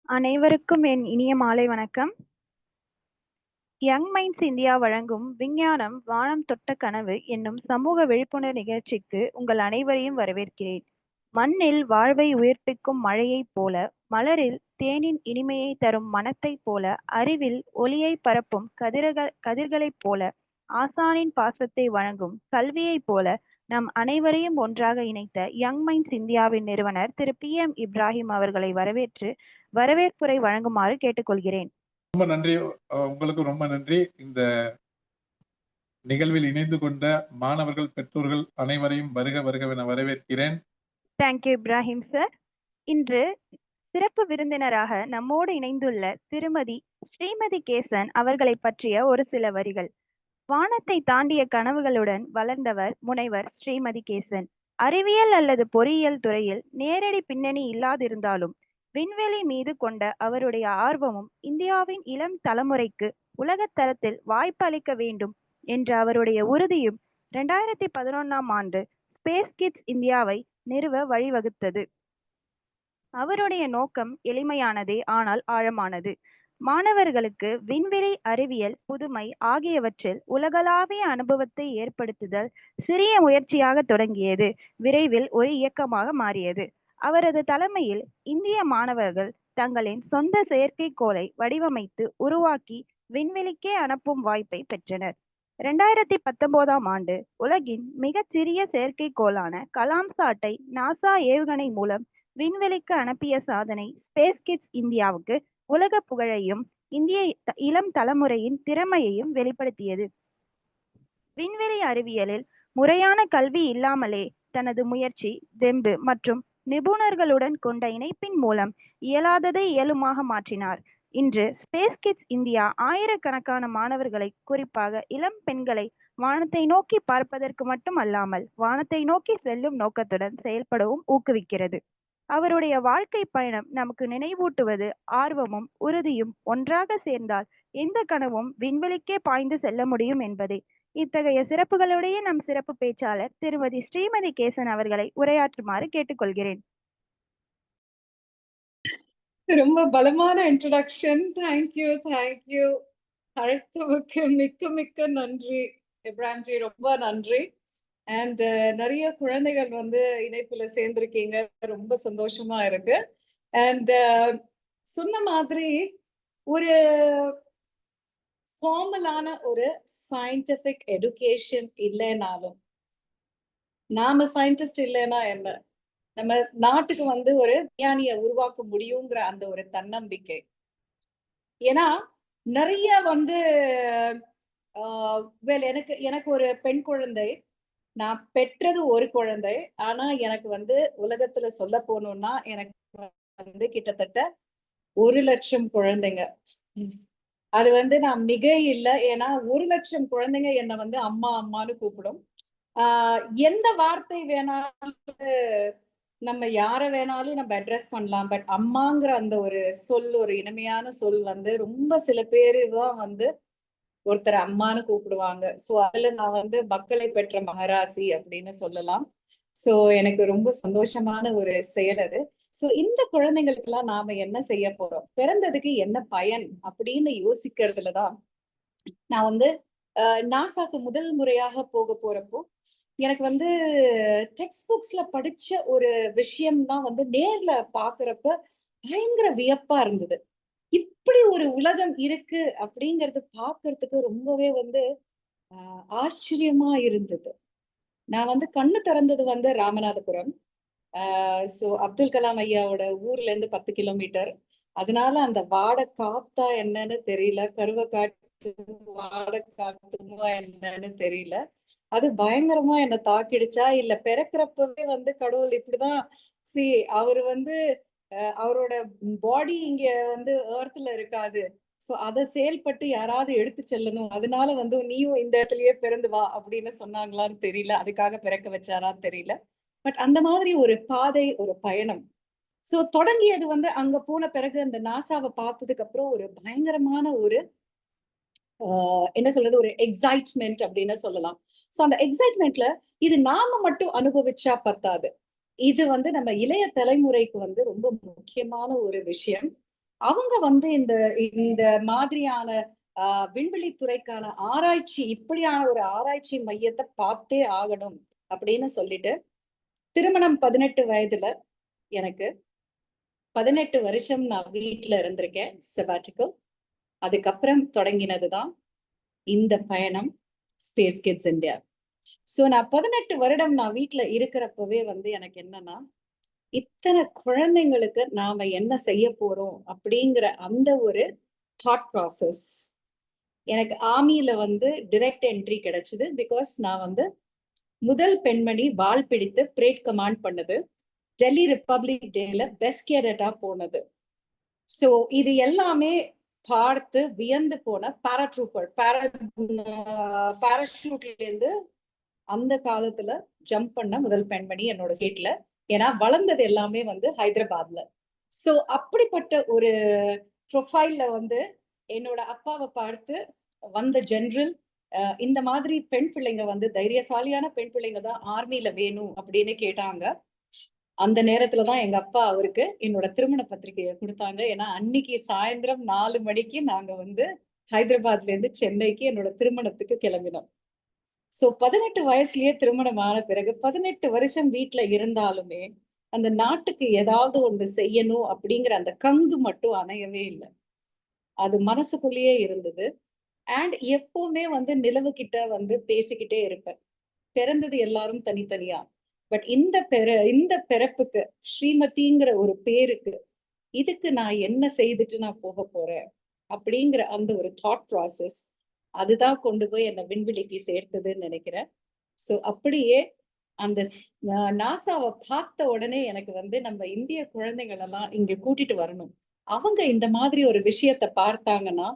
அனைவருக்கும் என் இனிய மாலை வணக்கம். யங் மைண்ட்ஸ் இந்தியா வழங்கும் விஞ்ஞானம் வானம் தொட்ட கனவு என்னும் சமூக விழிப்புணர்வு நிகழ்ச்சிக்கு உங்கள் அனைவரையும் வரவேற்கிறேன். மண்ணில் வாழ்வை உயிர்ப்பிக்கும் மழையைப் போல, மலரில் தேனின் இனிமையை தரும் மனத்தைப் போல, அறிவில் ஒளியை பரப்பும் கதிர்களைப் போல, ஆசானின் பாசத்தை வழங்கும் கல்வியைப் போல, நம் அனைவரையும் ஒன்றாக இணைத்த யங் மைண்ட்ஸ் இந்தியாவின் நிறுவனர் திரு PM இப்ராஹிம் அவர்களை வரவேற்று வரவேற்புரை வழங்குமாறு கேட்டுக்கொள்கிறேன். ரொம்ப நன்றி. உங்களுக்கு ரொம்ப நன்றி. இந்த நிகழ்வில் இணைந்து கொண்ட மாணவர்கள், பெற்றோர்கள் அனைவரையும் வருக வருகவென வரவேற்கிறேன். Thank you Ibrahim sir. இன்று சிறப்பு விருந்தினராக நம்மோடு இணைந்துள்ள திருமதி ஸ்ரீமதி கேசன் அவர்களை பற்றிய ஒரு சில வரிகள். வானத்தை தாண்டிய கனவுகளுடன் வளர்ந்தவர் முனைவர் ஸ்ரீமதி கேசன். அறிவியல் அல்லது பொறியியல் துறையில் நேரடி பின்னணி இல்லாதிருந்தாலும் விண்வெளி மீது கொண்ட அவருடைய ஆர்வமும் இந்தியாவின் இளம் தலைமுறைக்கு உலகத் தரத்தில் வாய்ப்பு அளிக்க வேண்டும் என்ற அவருடைய உறுதியும் 2011ஆம் ஆண்டு ஸ்பேஸ் கிட்ஸ் இந்தியாவை நிறுவ வழிவகுத்தது. அவருடைய நோக்கம் எளிமையானதே, ஆனால் ஆழமானது. மாணவர்களுக்கு விண்வெளி, அறிவியல், புதுமை ஆகியவற்றில் உலகளாவிய அனுபவத்தை ஏற்படுத்துதல் சிறிய முயற்சியாக தொடங்கியது, விரைவில் ஒரு இயக்கமாக மாறியது. அவரது தலைமையில் இந்திய மாணவர்கள் தங்களின் சொந்த செயற்கைக்கோளை வடிவமைத்து உருவாக்கி விண்வெளிக்கே அனுப்பும் வாய்ப்பை பெற்றனர். 2019ஆம் ஆண்டு உலகின் மிகச்சிறிய செயற்கைக்கோளான கலாம்சாட்டை நாசா ஏவுகணை மூலம் விண்வெளிக்கு அனுப்பிய சாதனை ஸ்பேஸ் கிட்ஸ் இந்தியாவுக்கு உலக புகழையும் இந்திய இளம் தலைமுறையின் திறமையையும் வெளிப்படுத்தியது. விண்வெளி அறிவியலில் முறையான கல்வி இல்லாமலே தனது முயற்சி, தெம்பு மற்றும் நிபுணர்களுடன் கொண்ட இணைப்பின் மூலம் இயலாததை இயலுமாக மாற்றினார். இன்று ஸ்பேஸ் கிட்ஸ் இந்தியா ஆயிரக்கணக்கான மாணவர்களை, குறிப்பாக இளம் பெண்களை வானத்தை நோக்கி பார்ப்பதற்கு மட்டும் அல்லாமல் வானத்தை நோக்கி செல்லும் நோக்கத்துடன் செயல்படவும் ஊக்குவிக்கிறது. அவருடைய வாழ்க்கை பயணம் நமக்கு நினைவூட்டுவது ஆர்வமும் உறுதியும் ஒன்றாக சேர்ந்தால் எந்த கனவும் விண்வெளிக்கே பாய்ந்து செல்ல முடியும் என்பதே. இத்தகைய சிறப்புகளுடைய நம் சிறப்பு பேச்சாளர் திருமதி ஸ்ரீமதி கேசன் அவர்களை உரையாற்றுமாறு கேட்டுக்கொள்கிறேன். ரொம்ப பலமான இன்ட்ரோடக்ஷன். தேங்க்யூ. அழைத்தவுக்கு மிக்க மிக்க நன்றி இப்ராஹிம்ஜி, ரொம்ப நன்றி. அண்ட் நிறைய குழந்தைகள் இணைப்புல சேர்ந்திருக்கீங்க, ரொம்ப சந்தோஷமா இருக்கு. அண்ட் சொன்ன மாதிரி ஒரு ஃபார்மலான ஒரு சயின்டிபிக் எடுகேஷன் இல்லைனாலும், நாம சயின்டிஸ்ட் இல்லைன்னா என்ன, நம்ம நாட்டுக்கு ஒரு விஞ்ஞானியை உருவாக்க முடியுங்கிற அந்த ஒரு தன்னம்பிக்கை. ஏன்னா நிறைய எனக்கு ஒரு பெண் குழந்தை, நான் பெற்றது ஒரு குழந்தை. ஆனா எனக்கு உலகத்துல சொல்ல போனோம்னா எனக்கு கிட்டத்தட்ட 1,00,000 குழந்தைங்க. அது நான் மிக இல்லை. ஏன்னா 1,00,000 குழந்தைங்க என்ன அம்மா அம்மான்னு கூப்பிடும். எந்த வார்த்தை வேணாலும் நம்ம யார வேணாலும் நம்ம அட்ரஸ் பண்ணலாம். பட் அம்மாங்கிற அந்த ஒரு சொல், ஒரு இனிமையான சொல் ரொம்ப சில பேரு தான் ஒருத்தர் அம்மான்னு கூப்பிடுவாங்க. சோ அதுல நான் மக்களை பெற்ற மகராசி அப்படின்னு சொல்லலாம். சோ எனக்கு ரொம்ப சந்தோஷமான ஒரு செயல் அது. சோ இந்த குழந்தைங்களுக்கு எல்லாம் நாம என்ன செய்ய போறோம், பிறந்ததுக்கு என்ன பயன் அப்படின்னு யோசிக்கிறதுலதான் நான் நாசாக்கு முதல் முறையாக போக போறப்போ எனக்கு டெக்ஸ்ட் புக்ஸ்ல படிச்ச ஒரு விஷயம் தான் நேர்ல பாக்குறப்ப பயங்கர வியப்பா இருந்தது. இப்படி ஒரு உலகம் இருக்கு அப்படிங்கறது பாக்குறதுக்கு ரொம்பவே ஆச்சரியமா இருந்தது. நான் கண்ணு திறந்தது ராமநாதபுரம். சோ அப்துல் கலாம் ஐயாவோட ஊர்ல இருந்து 10 கிலோமீட்டர். அதனால அந்த வாடை காத்தா என்னன்னு தெரியல, கருவ காட்டு வாடை காத்துமா என்னன்னு தெரியல. அது பயங்கரமா என்ன தாக்கிடுச்சா, இல்ல பிறக்கிறப்பவே கடவுள் இப்படிதான் அவரு அவரோட பாடி இங்க ஏர்த்ல இருக்காது, சோ அதை செயல்பட்டு யாராவது எடுத்து செல்லணும், அதனால நீயும் இந்த இடத்துலயே பிறந்து வா அப்படின்னு சொன்னாங்களான்னு தெரியல, அதுக்காக பிறக்க வச்சாரான்னு தெரியல. பட் அந்த மாதிரி ஒரு பாதை, ஒரு பயணம். சோ தொடங்கியது அங்க போன பிறகு அந்த நாசாவை பார்த்ததுக்கு அப்புறம் ஒரு பயங்கரமான ஒரு என்ன சொல்றது, ஒரு எக்ஸைட்மெண்ட் அப்படின்னு சொல்லலாம். சோ அந்த எக்ஸைட்மெண்ட்ல இது நாம மட்டும் அனுபவிச்சா பத்தாது, இது நம்ம இளைய தலைமுறைக்கு ரொம்ப முக்கியமான ஒரு விஷயம். அவங்க வந்து இந்த இந்த மாதிரியான விண்வெளி துறைக்கான ஆராய்ச்சி, இப்படியான ஒரு ஆராய்ச்சி மையத்தை பார்த்தே ஆகணும் அப்படின்னு சொல்லிட்டு திருமணம் 18 வயதுல எனக்கு 18 வருஷம் நான் வீட்டுல இருந்திருக்கேன் செபாட்டிக்கல். அதுக்கப்புறம் தொடங்கினதுதான் இந்த பயணம் ஸ்பேஸ் கிட்ஸ் இந்தியா. சோ நான் 18 வருடம் நான் வீட்டுல இருக்கிறப்பவே வந்து எனக்கு என்னன்னா, இத்தனை குழந்தைங்களுக்கு நாம என்ன செய்ய போறோம் அப்படிங்கிற அந்த ஒரு தாட் ப்ராசஸ். எனக்கு ஆர்மியில வந்து டைரக்ட் என்ட்ரி கிடைச்சது. பிகாஸ் நான் வந்து முதல் பெண்மணி வால் பிடித்து பிரேட் கமாண்ட் பண்ணது, டெல்லி ரிப்பப்ளிக் டேல பெஸ்ட் கேடட்டா போனது. சோ இது எல்லாமே பார்த்து வியந்து போன பாராட்ரூப்பர், பாராஷூட்ல இருந்து அந்த காலத்துல ஜம்ப் பண்ண முதல் பெண்மணி என்னோட ஸ்டேட்ல. ஏன்னா வளர்ந்தது எல்லாமே வந்து ஹைதராபாத்ல. சோ அப்படிப்பட்ட ஒரு ப்ரொஃபைல்ல வந்து என்னோட அப்பாவை பார்த்து வந்த ஜெனரல் இந்த மாதிரி பெண் பிள்ளைங்க வந்து தைரியசாலியான பெண் பிள்ளைங்க தான் ஆர்மியில வேணும் அப்படின்னு கேட்டாங்க. அந்த நேரத்துலதான் எங்க அப்பா அவருக்கு என்னோட திருமண பத்திரிகையை கொடுத்தாங்க. ஏன்னா அன்னைக்கு சாயந்தரம் 4 மணிக்கு நாங்க வந்து ஹைதராபாத்ல இருந்து சென்னைக்கு என்னோட திருமணத்துக்கு கிளம்பினோம். சோ 18 வயசுலயே திருமணம் ஆன பிறகு 18 வருஷம் வீட்டுல இருந்தாலுமே அந்த நாட்டுக்கு ஏதாவது ஒன்று செய்யணும் அப்படிங்கிற அந்த கங்கு மட்டும் அணையவே இல்லை. அது மனசுக்குள்ளேயே இருந்தது. அண்ட் எப்பவுமே வந்து நிலவு கிட்ட வந்து பேசிக்கிட்டே இருப்பேன். பிறந்தது எல்லாரும் தனித்தனியா, பட் இந்த பிறப்புக்கு ஸ்ரீமதிங்கிற ஒரு பேருக்கு இதுக்கு நான் என்ன செய்துட்டு நான் போக போறேன் அப்படிங்கிற அந்த ஒரு தாட் ப்ராசஸ் அதுதான் கொண்டு போய் என்னை விண்வெளிக்கு சேர்த்ததுன்னு நினைக்கிறேன். சோ அப்படியே அந்த நாசாவை பார்த்த உடனே எனக்கு வந்து நம்ம இந்திய குழந்தைகள் எல்லாம் இங்க கூட்டிட்டு வரணும். அவங்க இந்த மாதிரி ஒரு விஷயத்த பார்த்தாங்கன்னா,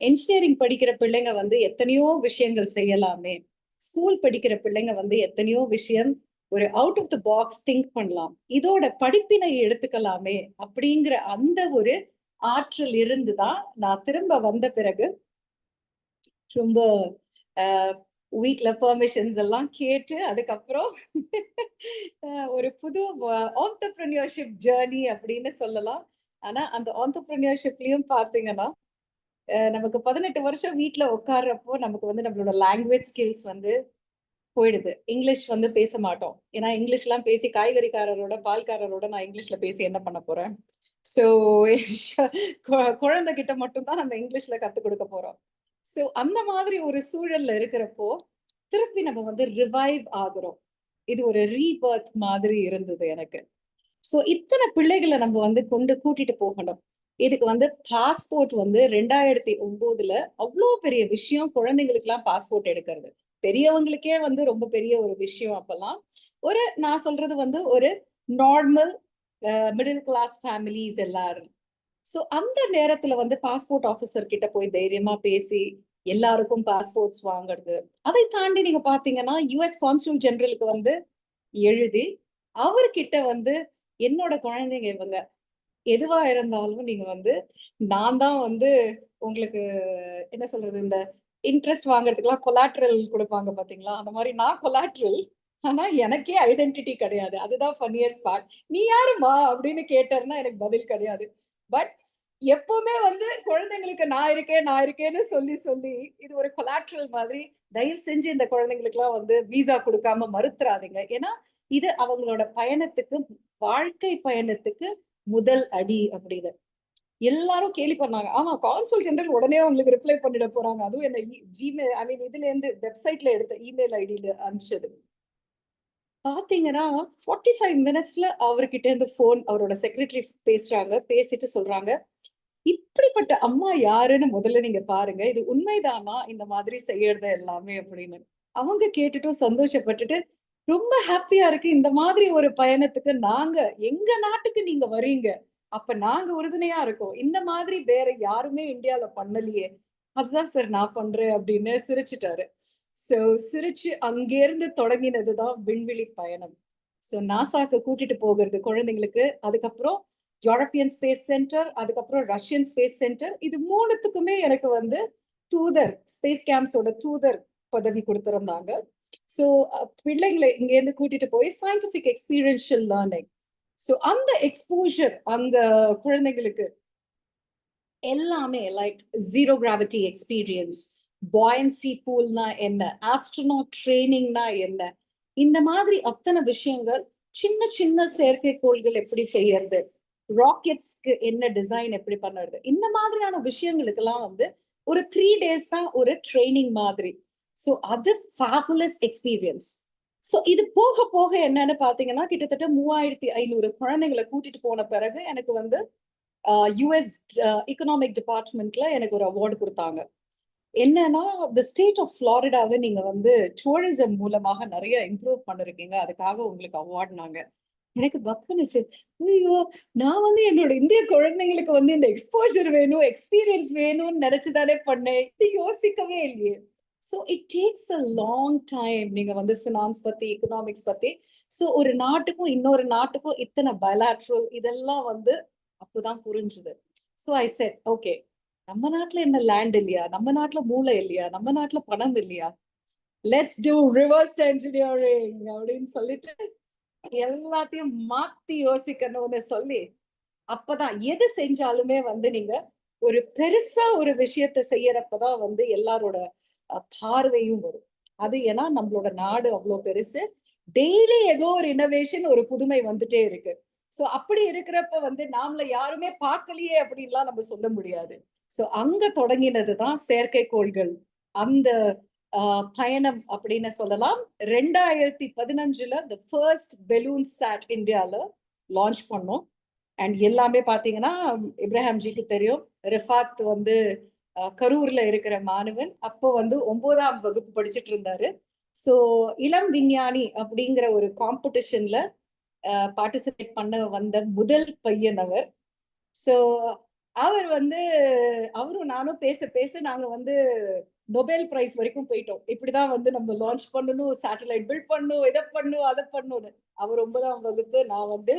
என்ஜினியரிங் படிக்கிற பிள்ளைங்க வந்து எத்தனையோ விஷயங்கள் செய்யலாமே, ஸ்கூல் படிக்கிற பிள்ளைங்க வந்து எத்தனையோ விஷயம் ஒரு out of the box think பண்ணலாம், இதோட படிப்பினை எடுத்துக்கலாமே அப்படிங்கிற அந்த ஒரு ஆற்றல் இருந்துதான் நான் திரும்ப வந்த பிறகு ரொம்ப வீட்டுல பெர்மிஷன்ஸ் எல்லாம் கேட்டு அதுக்கப்புறம் ஒரு புது ஆண்டர்பிரினியர்ஷிப் ஜேர்னி அப்படின்னு சொல்லலாம். ஆனா அந்த ஆண்டர்பிரினியர்ஷிப்லயும் பாத்தீங்கன்னா நமக்கு 18 வருஷம் வீட்டுல உட்கார்றப்போ நமக்கு வந்து நம்மளோட லாங்குவேஜ் ஸ்கில்ஸ் வந்து போயிடுது. இங்கிலீஷ் வந்து பேச மாட்டோம். ஏன்னா இங்கிலீஷ் எல்லாம் பேசி காய்கறிக்காரரோட பால்காரரோட நான் இங்கிலீஷ்ல பேசி என்ன பண்ண போறேன்? சோ குழந்தை கிட்ட மட்டும் தான் நம்ம இங்கிலீஷ்ல கத்து கொடுக்க போறோம். சோ அந்த மாதிரி ஒரு சூழல்ல இருக்கிறப்போ திருப்பி நம்ம வந்து ரிவைவ் ஆகுறோம். இது ஒரு ரீபர்த் மாதிரி இருந்தது எனக்கு. சோ இத்தனை பிள்ளைகளை நம்ம வந்து கூட்டிட்டு போகணும். இதுக்கு வந்து பாஸ்போர்ட் வந்து 2009 அவ்வளோ பெரிய விஷயம். குழந்தைங்களுக்கு எல்லாம் பாஸ்போர்ட் எடுக்கிறது பெரியவங்களுக்கே வந்து ரொம்ப பெரிய ஒரு விஷயம். அப்பெல்லாம் நான் சொல்றது வந்து ஒரு நார்மல் மிடில் கிளாஸ் ஃபேமிலிஸ் எல்லாரும். சோ அந்த நேரத்துல வந்து பாஸ்போர்ட் ஆபீசர் கிட்ட போய் தைரியமா பேசி எல்லாருக்கும் பாஸ்போர்ட்ஸ் வாங்குறது. அதை தாண்டி நீங்க பாத்தீங்கன்னா US கான்சுல் ஜெனரலுக்கு வந்து எழுதி அவர்கிட்ட வந்து என்னோட குழந்தைங்க இவங்க எதுவா இருந்தாலும் நீங்க வந்து நான் தான் வந்து உங்களுக்கு என்ன சொல்றது, இந்த இன்ட்ரெஸ்ட் வாங்குறதுக்கெல்லாம் கொலாட்ரல் கொடுப்பாங்க பாத்தீங்களா, அந்த மாதிரி நான் கொலாட்ரல். ஆனா எனக்கே ஐடென்டிட்டி கிடையாது. அதுதான் ஃபன்னியஸ்ட் பார்ட். நீ யாருமா அப்படின்னு கேட்டாருன்னா எனக்கு பதில் கிடையாது. பட் எப்பவுமே வந்து குழந்தைங்களுக்கு நான் இருக்கேன்னு சொல்லி இது ஒரு கொலாட்ரல் மாதிரி. தயவு செஞ்சு இந்த குழந்தைங்களுக்கு எல்லாம் வந்து விசா கொடுக்காம மறுத்துறாதீங்க. ஏன்னா இது அவங்களோட பயணத்துக்கு, வாழ்க்கை பயணத்துக்கு முதல் அடி அப்படின்னு எல்லாரும் கேலி பண்ணாங்க. ஆமா, கான்சுல் ஜெனரல் உடனே உங்களுக்கு ரிப்ளை பண்ணிட போறாங்க. அதுவும் என்ன ஜிமெயில் இதுல இருந்து வெப்சைட்ல எடுத்த இமெயில் ஐடியில அனுப்பிச்சது. பாத்தீங்கன்னா 45 மினிட்ஸ்ல அவர்கிட்ட இருந்து போன் அவரோட செக்ரட்டரி பேசுறாங்க. பேசிட்டு சொல்றாங்க, இப்படிப்பட்ட அம்மா யாருன்னு முதல்ல நீங்க பாருங்க, இது உண்மைதானா இந்த மாதிரி செய்யறது எல்லாமே அப்படின்னு. அவங்க கேட்டுட்டும் சந்தோஷப்பட்டுட்டு ரொம்ப ஹாப்பியா இருக்கு, இந்த மாதிரி ஒரு பயணத்துக்கு நாங்க எங்க நாட்டுக்கு நீங்க வரீங்க, அப்ப நாங்க உறுதுணையா இருக்கோம், இந்த மாதிரி வேற யாருமே இந்தியால பண்ணலையே, அதுதான் சார் நான் பண்றேன் அப்படின்னு சிரிச்சுட்டாரு. சோ சிரிச்சு அங்கிருந்து தொடங்கினதுதான் விண்வெளி பயணம். சோ நாசாக்கு கூட்டிட்டு போகிறது குழந்தைங்களுக்கு. அதுக்கப்புறம் யூரோப்பியன் ஸ்பேஸ் சென்டர், அதுக்கப்புறம் ரஷ்யன் ஸ்பேஸ் சென்டர். இது மூணுத்துக்குமே எனக்கு வந்து தூதர், ஸ்பேஸ் கேம்ப்ஸோட தூதர் பதவி கொடுத்திருந்தாங்க. சோ பிள்ளைங்களை இங்க இருந்து கூட்டிட்டு போய் சயின்டிபிக் எக்ஸ்பீரியன்ஷியல் லேர்னிங். சோ அந்த எக்ஸ்போஷர் அங்க குழந்தைங்களுக்கு எல்லாமே லைக் ஜீரோ கிராவிட்டி எக்ஸ்பீரியன்ஸ், பாயன்சி பூல்னா என்ன, ஆஸ்ட்ரோனாட் ட்ரைனிங்னா என்ன, இந்த மாதிரி அத்தனை விஷயங்கள், சின்ன சின்ன செயற்கைக்கோள்கள் எப்படி செய்யறது, ராக்கெட்ஸ்க்கு என்ன டிசைன் எப்படி பண்ணுறது, இந்த மாதிரியான விஷயங்களுக்கெல்லாம் வந்து ஒரு 3 days தான் ஒரு ட்ரைனிங் மாதிரி. ஸோ அது ஃபேபுலஸ் எக்ஸ்பீரியன்ஸ். ஸோ இது போக போக என்னன்னு பாத்தீங்கன்னா கிட்டத்தட்ட 3500 குழந்தைங்களை கூட்டிட்டு போன பிறகு எனக்கு வந்து யுஎஸ் எக்கனாமிக் டிபார்ட்மெண்ட்ல எனக்கு ஒரு அவார்டு கொடுத்தாங்க. என்னன்னா தி ஸ்டேட் ஆஃப் ஃப்ளாரிடாவை நீங்க வந்து டூரிசம் மூலமாக நிறைய இம்ப்ரூவ் பண்ணிருக்கீங்க, அதுக்காக உங்களுக்கு அவார்டுனாங்க. எனக்கு பக்குனுச்சு. ஐயோ, நான் வந்து என்னோட இந்திய குழந்தைங்களுக்கு வந்து இந்த எக்ஸ்போஜர் வேணும், எக்ஸ்பீரியன்ஸ் வேணும்னு நினைச்சுதானே பண்ணேன், இது யோசிக்கவே இல்லையே. So it takes a long time. நீங்க வந்து ஃபினான்ஸ் பத்தி, எக்கனாமிக்ஸ் பத்தி, ஸோ ஒரு நாட்டுக்கும் இன்னொரு நாட்டுக்கும் இத்தனை பைலாட்ரல் இதெல்லாம் வந்து அப்போதான் புரிஞ்சுது. ஸோ ஐ செட் ஓகே, நம்ம நாட்டுல என்ன லேண்ட் இல்லையா, நம்ம நாட்டுல மூளை இல்லையா, நம்ம நாட்டுல பணம் இல்லையா, லெட்ஸ் டூ ரிவர்ஸ் என்ஜினியரிங் அப்படின்னு சொல்லிட்டு எல்லாத்தையும் மாத்தி யோசிக்கணும்னு சொல்லி, அப்பதான் எது செஞ்சாலுமே வந்து நீங்க ஒரு பெருசா ஒரு விஷயத்த செய்யறப்பதான் வந்து எல்லாரோட பார்வையும் வரும். அது ஏன்னா நம்மளோட நாடு அவ்வளவு பெருசு, டெய்லி ஏதோ ஒரு இன்னோவேஷன், ஒரு புதுமை வந்துட்டே இருக்கு. சோ அப்படி இருக்கிறப்ப வந்து நாமள யாருமே பார்க்கலையே அப்படின்லாம் நம்ம சொல்ல முடியாது. சோ அங்க தொடங்கினதுதான் செயற்கைக்கோள்கள் அந்த பயணம் அப்படின்னு சொல்லலாம். 2015ல the first balloon sat இந்தியால லான்ச் பண்ணோம். அண்ட் எல்லாமே பாத்தீங்கன்னா இப்ராஹிம் ஜிக்கு தெரியும், ரிஃபாத் வந்து கரூர்ல இருக்கிற மாணவன், அப்போ வந்து 9ஆம் வகுப்பு படிச்சுட்டு இருந்தாரு. சோ இளம் விஞ்ஞானி அப்படிங்கிற ஒரு காம்படிஷன்ல பார்ட்டிசிபேட் பண்ண வந்த முதல் பையன் அவர். சோ அவர் வந்து அவரும் நானும் பேச பேச நாங்க வந்து நோபல் பிரைஸ் வரைக்கும் போயிட்டோம். இப்படிதான் வந்து நம்ம லான்ச் பண்ணணும், சேட்டலைட் பில்ட் பண்ணணும், இதை பண்ணணும், அதை பண்ணணும்னு. அவர் 9ஆம் வகுப்பு, நான் வந்து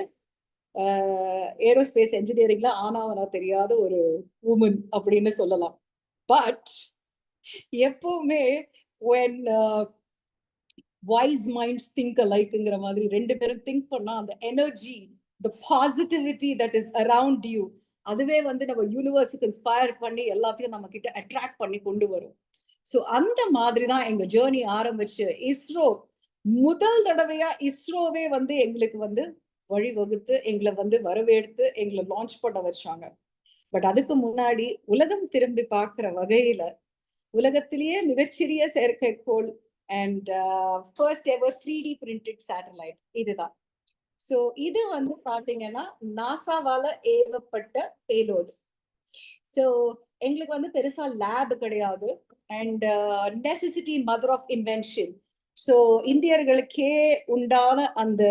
ஏரோஸ்பேஸ் என்ஜினியரிங்ல ஆனாவனா தெரியாத ஒரு உமன் அப்படின்னு சொல்லலாம். பட் எப்பவுமே when wise minds think alikeங்கிற மாதிரி ரெண்டு பேரும் திங்க் பண்ணா அந்த energy, the positivity that is around you, அதுவே வந்து நம்ம யூனிவர்ஸுக்கு இன்ஸ்பயர் பண்ணி எல்லாத்தையும் நம்ம கிட்ட அட்ராக்ட் பண்ணி கொண்டு வரும். ஸோ அந்த மாதிரி தான் எங்க ஜேர்னி ஆரம்பிச்சு. இஸ்ரோ முதல் தடவையா இஸ்ரோவே வந்து எங்களுக்கு வந்து வழிவகுத்து எங்களை வந்து வரவேற்று எங்களை லான்ச் பண்ண வச்சாங்க. பட் அதுக்கு முன்னாடி உலகம் திரும்பி பார்க்கிற வகையில உலகத்திலேயே மிகச்சிறிய செயற்கைக்கோள் and first ever 3D printed satellite இதுதான். ஸோ இது வந்து பாத்தீங்கன்னா நாசாவால ஏவப்பட்ட பேலோடு. ஸோ எங்களுக்கு வந்து பெருசா லேப் கிடையாது. And necessity mother of invention. So இந்தியர்களுக்கே உண்டான அந்த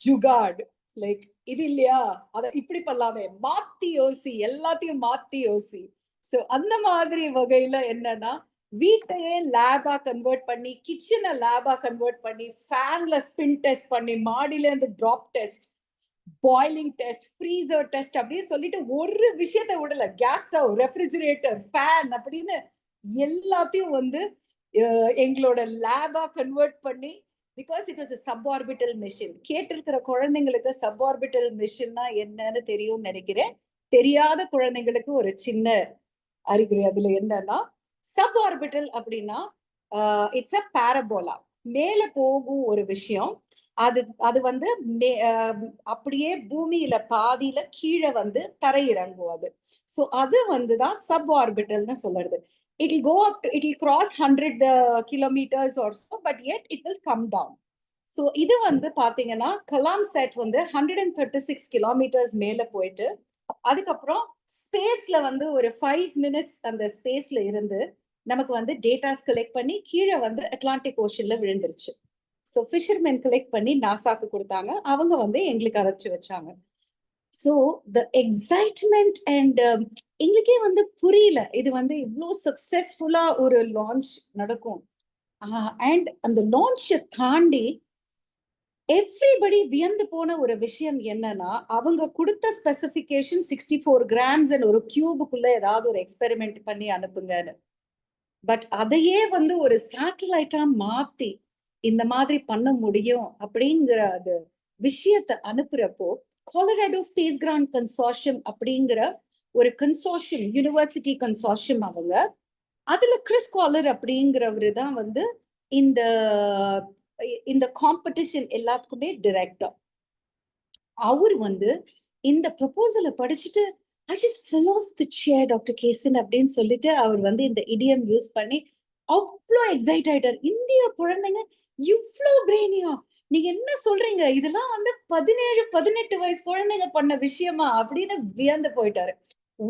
ஜுகாட், லைக் இது இல்லையா, அத இப்படி பண்ணலாமே, மாத்தி யோசி, எல்லாத்தையும் மாத்தி யோசி. ஸோ அந்த மாதிரி வகையில என்னன்னா வீட்டையே லேபா கன்வெர்ட் பண்ணி, கிச்சனை லேபா கன்வெர்ட் பண்ணி, ஃபேன்ல ஸ்பின் டெஸ்ட் பண்ணி, மாடியில இருந்து drop test, boiling test, freezer test அப்படின்னு சொல்லிட்டு ஒரு விஷயத்தை விடல. கேஸ் ஸ்டவ், ரெஃப்ரிஜிரேட்டர், ஃபேன் அப்படின்னு எல்லாத்தையும் வந்து எங்களோட லேபா கன்வெர்ட் பண்ணி, because it was a suborbital mission. கேட்டிருக்கிற குழந்தைங்களுக்கு சப்ஆர்பிட்டல் மிஷன்னா என்னன்னு தெரியும்னு நினைக்கிறேன். தெரியாத குழந்தைங்களுக்கு ஒரு சின்ன அறிகுறி அதுல என்னன்னா, சப்ஆர்பிட்டல் அப்படின்னா இட்ஸ் அ பாரபோலா, மேல போகும் ஒரு விஷயம். அது வந்து அப்படியே பூமியில பாதியில கீழே வந்து தரையிறங்கும் அது. ஸோ அது வந்துதான் சப்ஆர்பிட்டல்னு சொல்றது. It will go up to, it will cross 100 kilometers or so, but yet it will come down. So இது வந்து பாத்தீங்கன்னா கலாம் செட் வந்து 136 கிலோமீட்டர்ஸ் மேல போயிட்டு, அதுக்கப்புறம் ஸ்பேஸ்ல வந்து ஒரு 5 minutes அந்த ஸ்பேஸ்ல இருந்து நமக்கு வந்து டேட்டாஸ் கலெக்ட் பண்ணி கீழே வந்து அட்லாண்டிக் ஓஷன்ல விழுந்துருச்சு. ஸோ ஃபிஷர்மென் கலெக்ட் பண்ணி நாசாக்கு கொடுத்தாங்க, அவங்க வந்து எங்களுக்கு அரைச்சு வச்சாங்க. ஸோ த எக்ஸைட்மெண்ட் அண்ட் எங்களுக்கே வந்து புரியல இது வந்து இவ்வளோ சக்சஸ்ஃபுல்லா ஒரு லான்ச் நடக்கும். அண்ட் அந்த லான்ச்சை தாண்டி எவ்ரிபடி வியந்து போன ஒரு விஷயம் என்னன்னா, அவங்க கொடுத்த ஸ்பெசிபிகேஷன் 64 grams அண்ட் ஒரு கியூபுக்குள்ள ஏதாவது ஒரு எக்ஸ்பெரிமெண்ட் பண்ணி அனுப்புங்கன்னு. பட் அதையே வந்து ஒரு சேட்டலைட்டா மாத்தி இந்த மாதிரி பண்ண முடியும் அப்படிங்கிற அது விஷயத்தை அனுப்புறப்போ, கொலராடோ ஸ்பேஸ் கிராண்ட் கன்சார்ஷியம் அப்படிங்கிற ஒரு கன்சோர்ஷியம், யூனிவர்சிட்டி கன்சோர்ஷியம் அவங்க. அதுல கிறிஸ் காலர் அப்படிங்கிறவரு தான் வந்து இந்த இந்த காம்படிஷன் எல்லாத்துக்குமே டைரக்டர். அவர் வந்து இந்த ப்ரொபோசலை படிச்சுட்டு I just fell off the chair, doctor Kesan அப்படின்னு சொல்லிட்டு அவர் வந்து இந்த இடியம் யூஸ் பண்ணி அவ்வளோ எக்ஸைட் ஆயிட்டார். இந்திய குழந்தைங்க இவ்வளோ பிரெயினியா, நீங்க என்ன சொல்றீங்க, இதெல்லாம் வந்து 17-18 வயசு குழந்தைங்க பண்ண விஷயமா அப்படின்னு வியந்து போயிட்டாரு.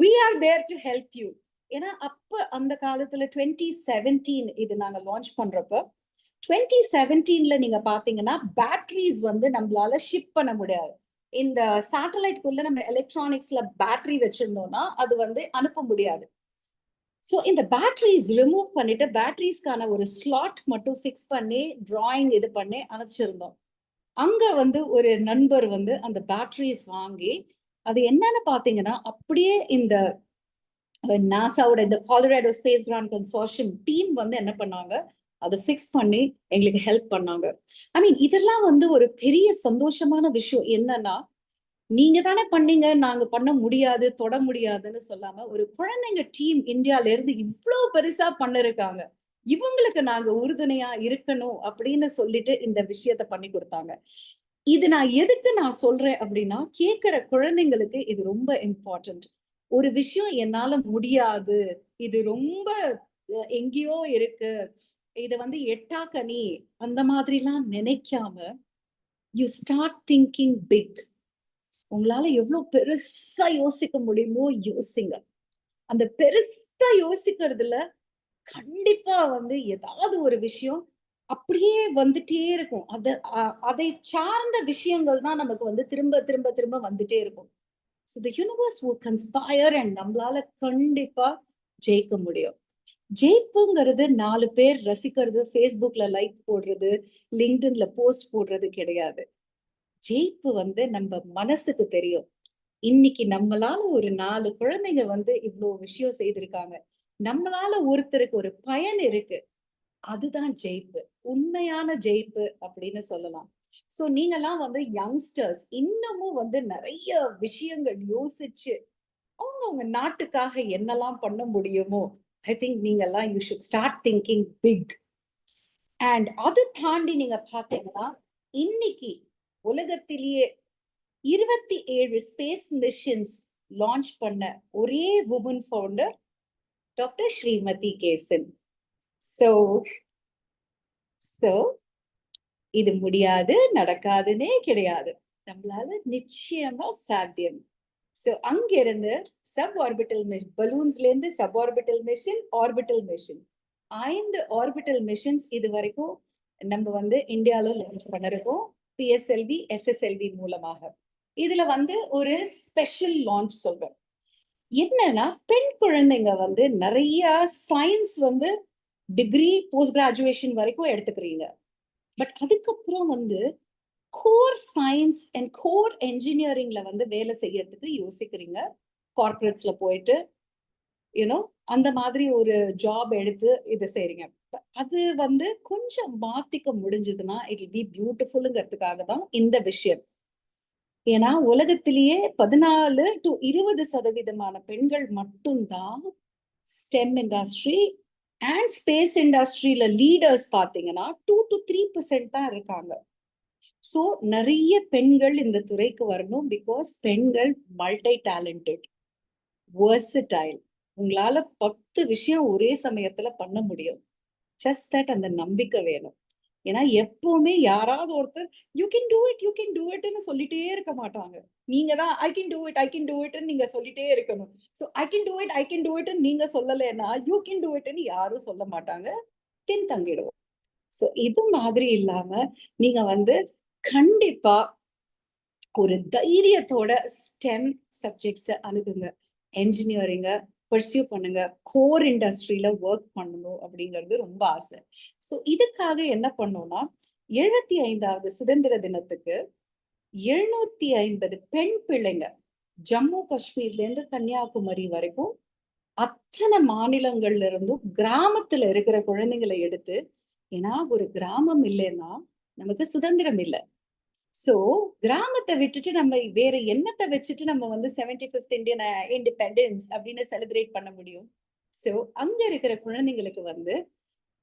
We are there to help you. ஏன்னா அப்ப அந்த காலத்துல 2017 இது நாங்க லான்ச் பண்றப்ப 2017ல நீங்க பாத்தீங்கன்னா பேட்டரிஸ் வந்து நம்மளால ஷிப் பண்ண முடியாது. இந்த சேட்டலைட்குள்ள நம்ம எலக்ட்ரானிக்ஸ்ல பேட்டரி வச்சிருந்தோம்னா அது வந்து அனுப்ப முடியாது. ஸோ இந்த பேட்டரிஸ் ரிமூவ் பண்ணிட்டு பேட்டரிஸ்க்கான ஒரு ஸ்லாட் மட்டும் ஃபிக்ஸ் பண்ணி டிராயிங் இது பண்ணி அனுப்பிச்சிருந்தோம். அங்க வந்து ஒரு நண்பர் வந்து அந்த பேட்டரிஸ் வாங்கி அது என்னன்னு பாத்தீங்கன்னா அப்படியே இந்த நாசாவோட இந்த கொலராடோ ஸ்பேஸ் கிரவுண்ட் கன்சோர்ஷியம் டீம் வந்து என்ன பண்ணாங்க, அதை ஃபிக்ஸ் பண்ணி எங்களுக்கு ஹெல்ப் பண்ணாங்க. ஐ மீன் இதெல்லாம் வந்து ஒரு பெரிய சந்தோஷமான விஷயம். என்னன்னா நீங்க தானே பண்ணீங்க, நாங்க பண்ண முடியாது தொட முடியாதுன்னு சொல்லாம ஒரு குழந்தைங்க டீம் இந்தியால இருந்து இவ்வளவு பெருசா பண்ணிருக்காங்க, இவங்களுக்கு நாங்க உறுதுணையா இருக்கணும் அப்படின்னு சொல்லிட்டு இந்த விஷயத்த பண்ணி கொடுத்தாங்க. இது நான் எதுக்கு நான் சொல்றேன் அப்படின்னா, கேட்கிற குழந்தைங்களுக்கு இது ரொம்ப இம்பார்ட்டன்ட். ஒரு விஷயம் என்னால முடியாது, இது ரொம்ப எங்கேயோ இருக்கு, இது வந்து எட்டாக்கனி அந்த மாதிரிலாம் நினைக்காம யூ ஸ்டார்ட் திங்கிங் பிக். உங்களால எவ்வளவு பெருசா யோசிக்க முடியுமோ யோசிங்க. அந்த பெருசா யோசிக்கிறதுல கண்டிப்பா வந்து ஏதாவது ஒரு விஷயம் அப்படியே வந்துட்டே இருக்கும். அதை சார்ந்த விஷயங்கள் தான் நமக்கு வந்து திரும்ப திரும்ப திரும்ப வந்துட்டே இருக்கும். So the universe will conspire and நம்மளால கண்டிப்பா ஜெயிக்க முடியும். ஜெயிப்புங்கிறது 4 பேர் ரசிக்கிறது, ஃபேஸ்புக்ல லைக் போடுறது, லிங்க்டின்ல போஸ்ட் போடுறது கிடையாது. ஜெயிப்பு வந்து நம்ம மனசுக்கு தெரியும். இன்னைக்கு நம்மளால ஒரு 4 குழந்தைங்க வந்து இவ்வளவு விஷயம் செய்திருக்காங்க, நம்மளால ஒருத்தருக்கு ஒரு பயன் இருக்கு, அதுதான் ஜெயிப்பு, உண்மையான ஜெயிப்பு அப்படின்னு சொல்லலாம். சோ நீங்கெல்லாம் வந்து யங்ஸ்டர்ஸ் இன்னமும் வந்து நிறைய விஷயங்கள் யோசிச்சு அவங்க நாட்டுக்காக என்னெல்லாம் பண்ண முடியுமோ, ஐ திங்க் நீங்கெல்லாம் you should start thinking big. And அதை தாண்டி நீங்க பாத்தீங்கன்னா இன்னைக்கு உலகத்திலேயே 27 ஸ்பேஸ் மிஷன்ஸ் லான்ச் பண்ண ஒரே woman founder doctor Srimathy Kesan. So இது முடியாது நடக்காதுன்னே கிடையாது, நம்மளால நிச்சயமா சாத்தியம். சோ அங்கிருந்து சப் ஆர்பிட்டல் பலூன்ஸ்ல இருந்து sub orbital mission, orbital mission, 5 orbital missions இது வரைக்கும் நம்ம வந்து இந்தியால லான்ச் பண்ணிருக்கோம் PSLV SSLV மூலமாக. இதுல வந்து ஒரு ஸ்பெஷல் லான்ச் சொல்றேன். என்னன்னா பெண் குழந்தைங்க வந்து நிறைய சயின்ஸ் வந்து டிகிரி போஸ்ட் கிராஜுவேஷன் வரைக்கும் எடுத்துக்கிறீங்க. பட் அதுக்கப்புறம் வந்து கோர் சயின்ஸ் அண்ட் கோர் என்ஜினியரிங்ல வந்து வேலை செய்யறதுக்கு யோசிக்கிறீங்க. கார்பரேட்ஸ்ல போயிட்டு யூனோ அந்த மாதிரி ஒரு ஜாப் எடுத்து இது செய்றீங்க. அது வந்து கொஞ்சம் மாத்திக்க முடிஞ்சதுன்னா இட் வில் பி பியூட்டிஃபுல்ங்கிறதுக்காக தான் இந்த விஷயம். ஏன்னா உலகத்திலேயே 14 to 20% பெண்கள் மட்டும்தான் ஸ்டெம் இண்டஸ்ட்ரி அண்ட் ஸ்பேஸ் இண்டஸ்ட்ரியில லீடர்ஸ் பாத்தீங்கன்னா 2 to 3% தான் இருக்காங்க. சோ நிறைய பெண்கள் இந்த துறைக்கு வரணும். பிகாஸ் பெண்கள் மல்டி டேலண்டட், வெர்சடைல், உங்களால 10 விஷயம் ஒரே சமயத்துல பண்ண முடியும். ஜஸ்ட் தட் அந்த நம்பிக்கை வேணும். ஏன்னா எப்பவுமே யாராவது ஒருத்தர் you can do it, you can do இட்னு சொல்லிட்டே இருக்க மாட்டாங்க. நீங்க தான் I can do it, I can do இட்னு நீங்க சொல்லிட்டே இருக்கணும். So I can do it, I can do இட்னு நீங்க சொல்லலைன்னா யூ கேன் டூ இட்னு யாரும் சொல்ல மாட்டாங்க, பின்தங்கிடுவோம். ஸோ இது மாதிரி இல்லாம நீங்க வந்து கண்டிப்பா ஒரு தைரியத்தோட ஸ்டெம் சப்ஜெக்ட்ஸை அணுகுங்க, என்ஜினியரிங்க பர்சியூ பண்ணுங்க, கோர் இண்டஸ்ட்ரியில ஒர்க் பண்ணணும் அப்படிங்கிறது ரொம்ப ஆசை. ஸோ இதுக்காக என்ன பண்ணோம்னா 75வது சுதந்திர தினத்துக்கு 750 பெண் பிள்ளைங்க ஜம்மு காஷ்மீர்ல இருந்து கன்னியாகுமரி வரைக்கும் அத்தனை மாநிலங்கள்ல இருந்தும் கிராமத்துல இருக்கிற குழந்தைங்களை எடுத்து, ஏன்னா ஒரு கிராமம் இல்லைன்னா நமக்கு சுதந்திரம் இல்லை. சோ கிராமத்தை விட்டுட்டு நம்ம வேற என்னத்தை வச்சுட்டு நம்ம வந்து 75th இந்தியன் இண்டிபெண்டன்ஸ் அப்படின்னு செலிப்ரேட் பண்ண முடியும்? சோ அங்க இருக்கிற குழந்தைங்களுக்கு வந்து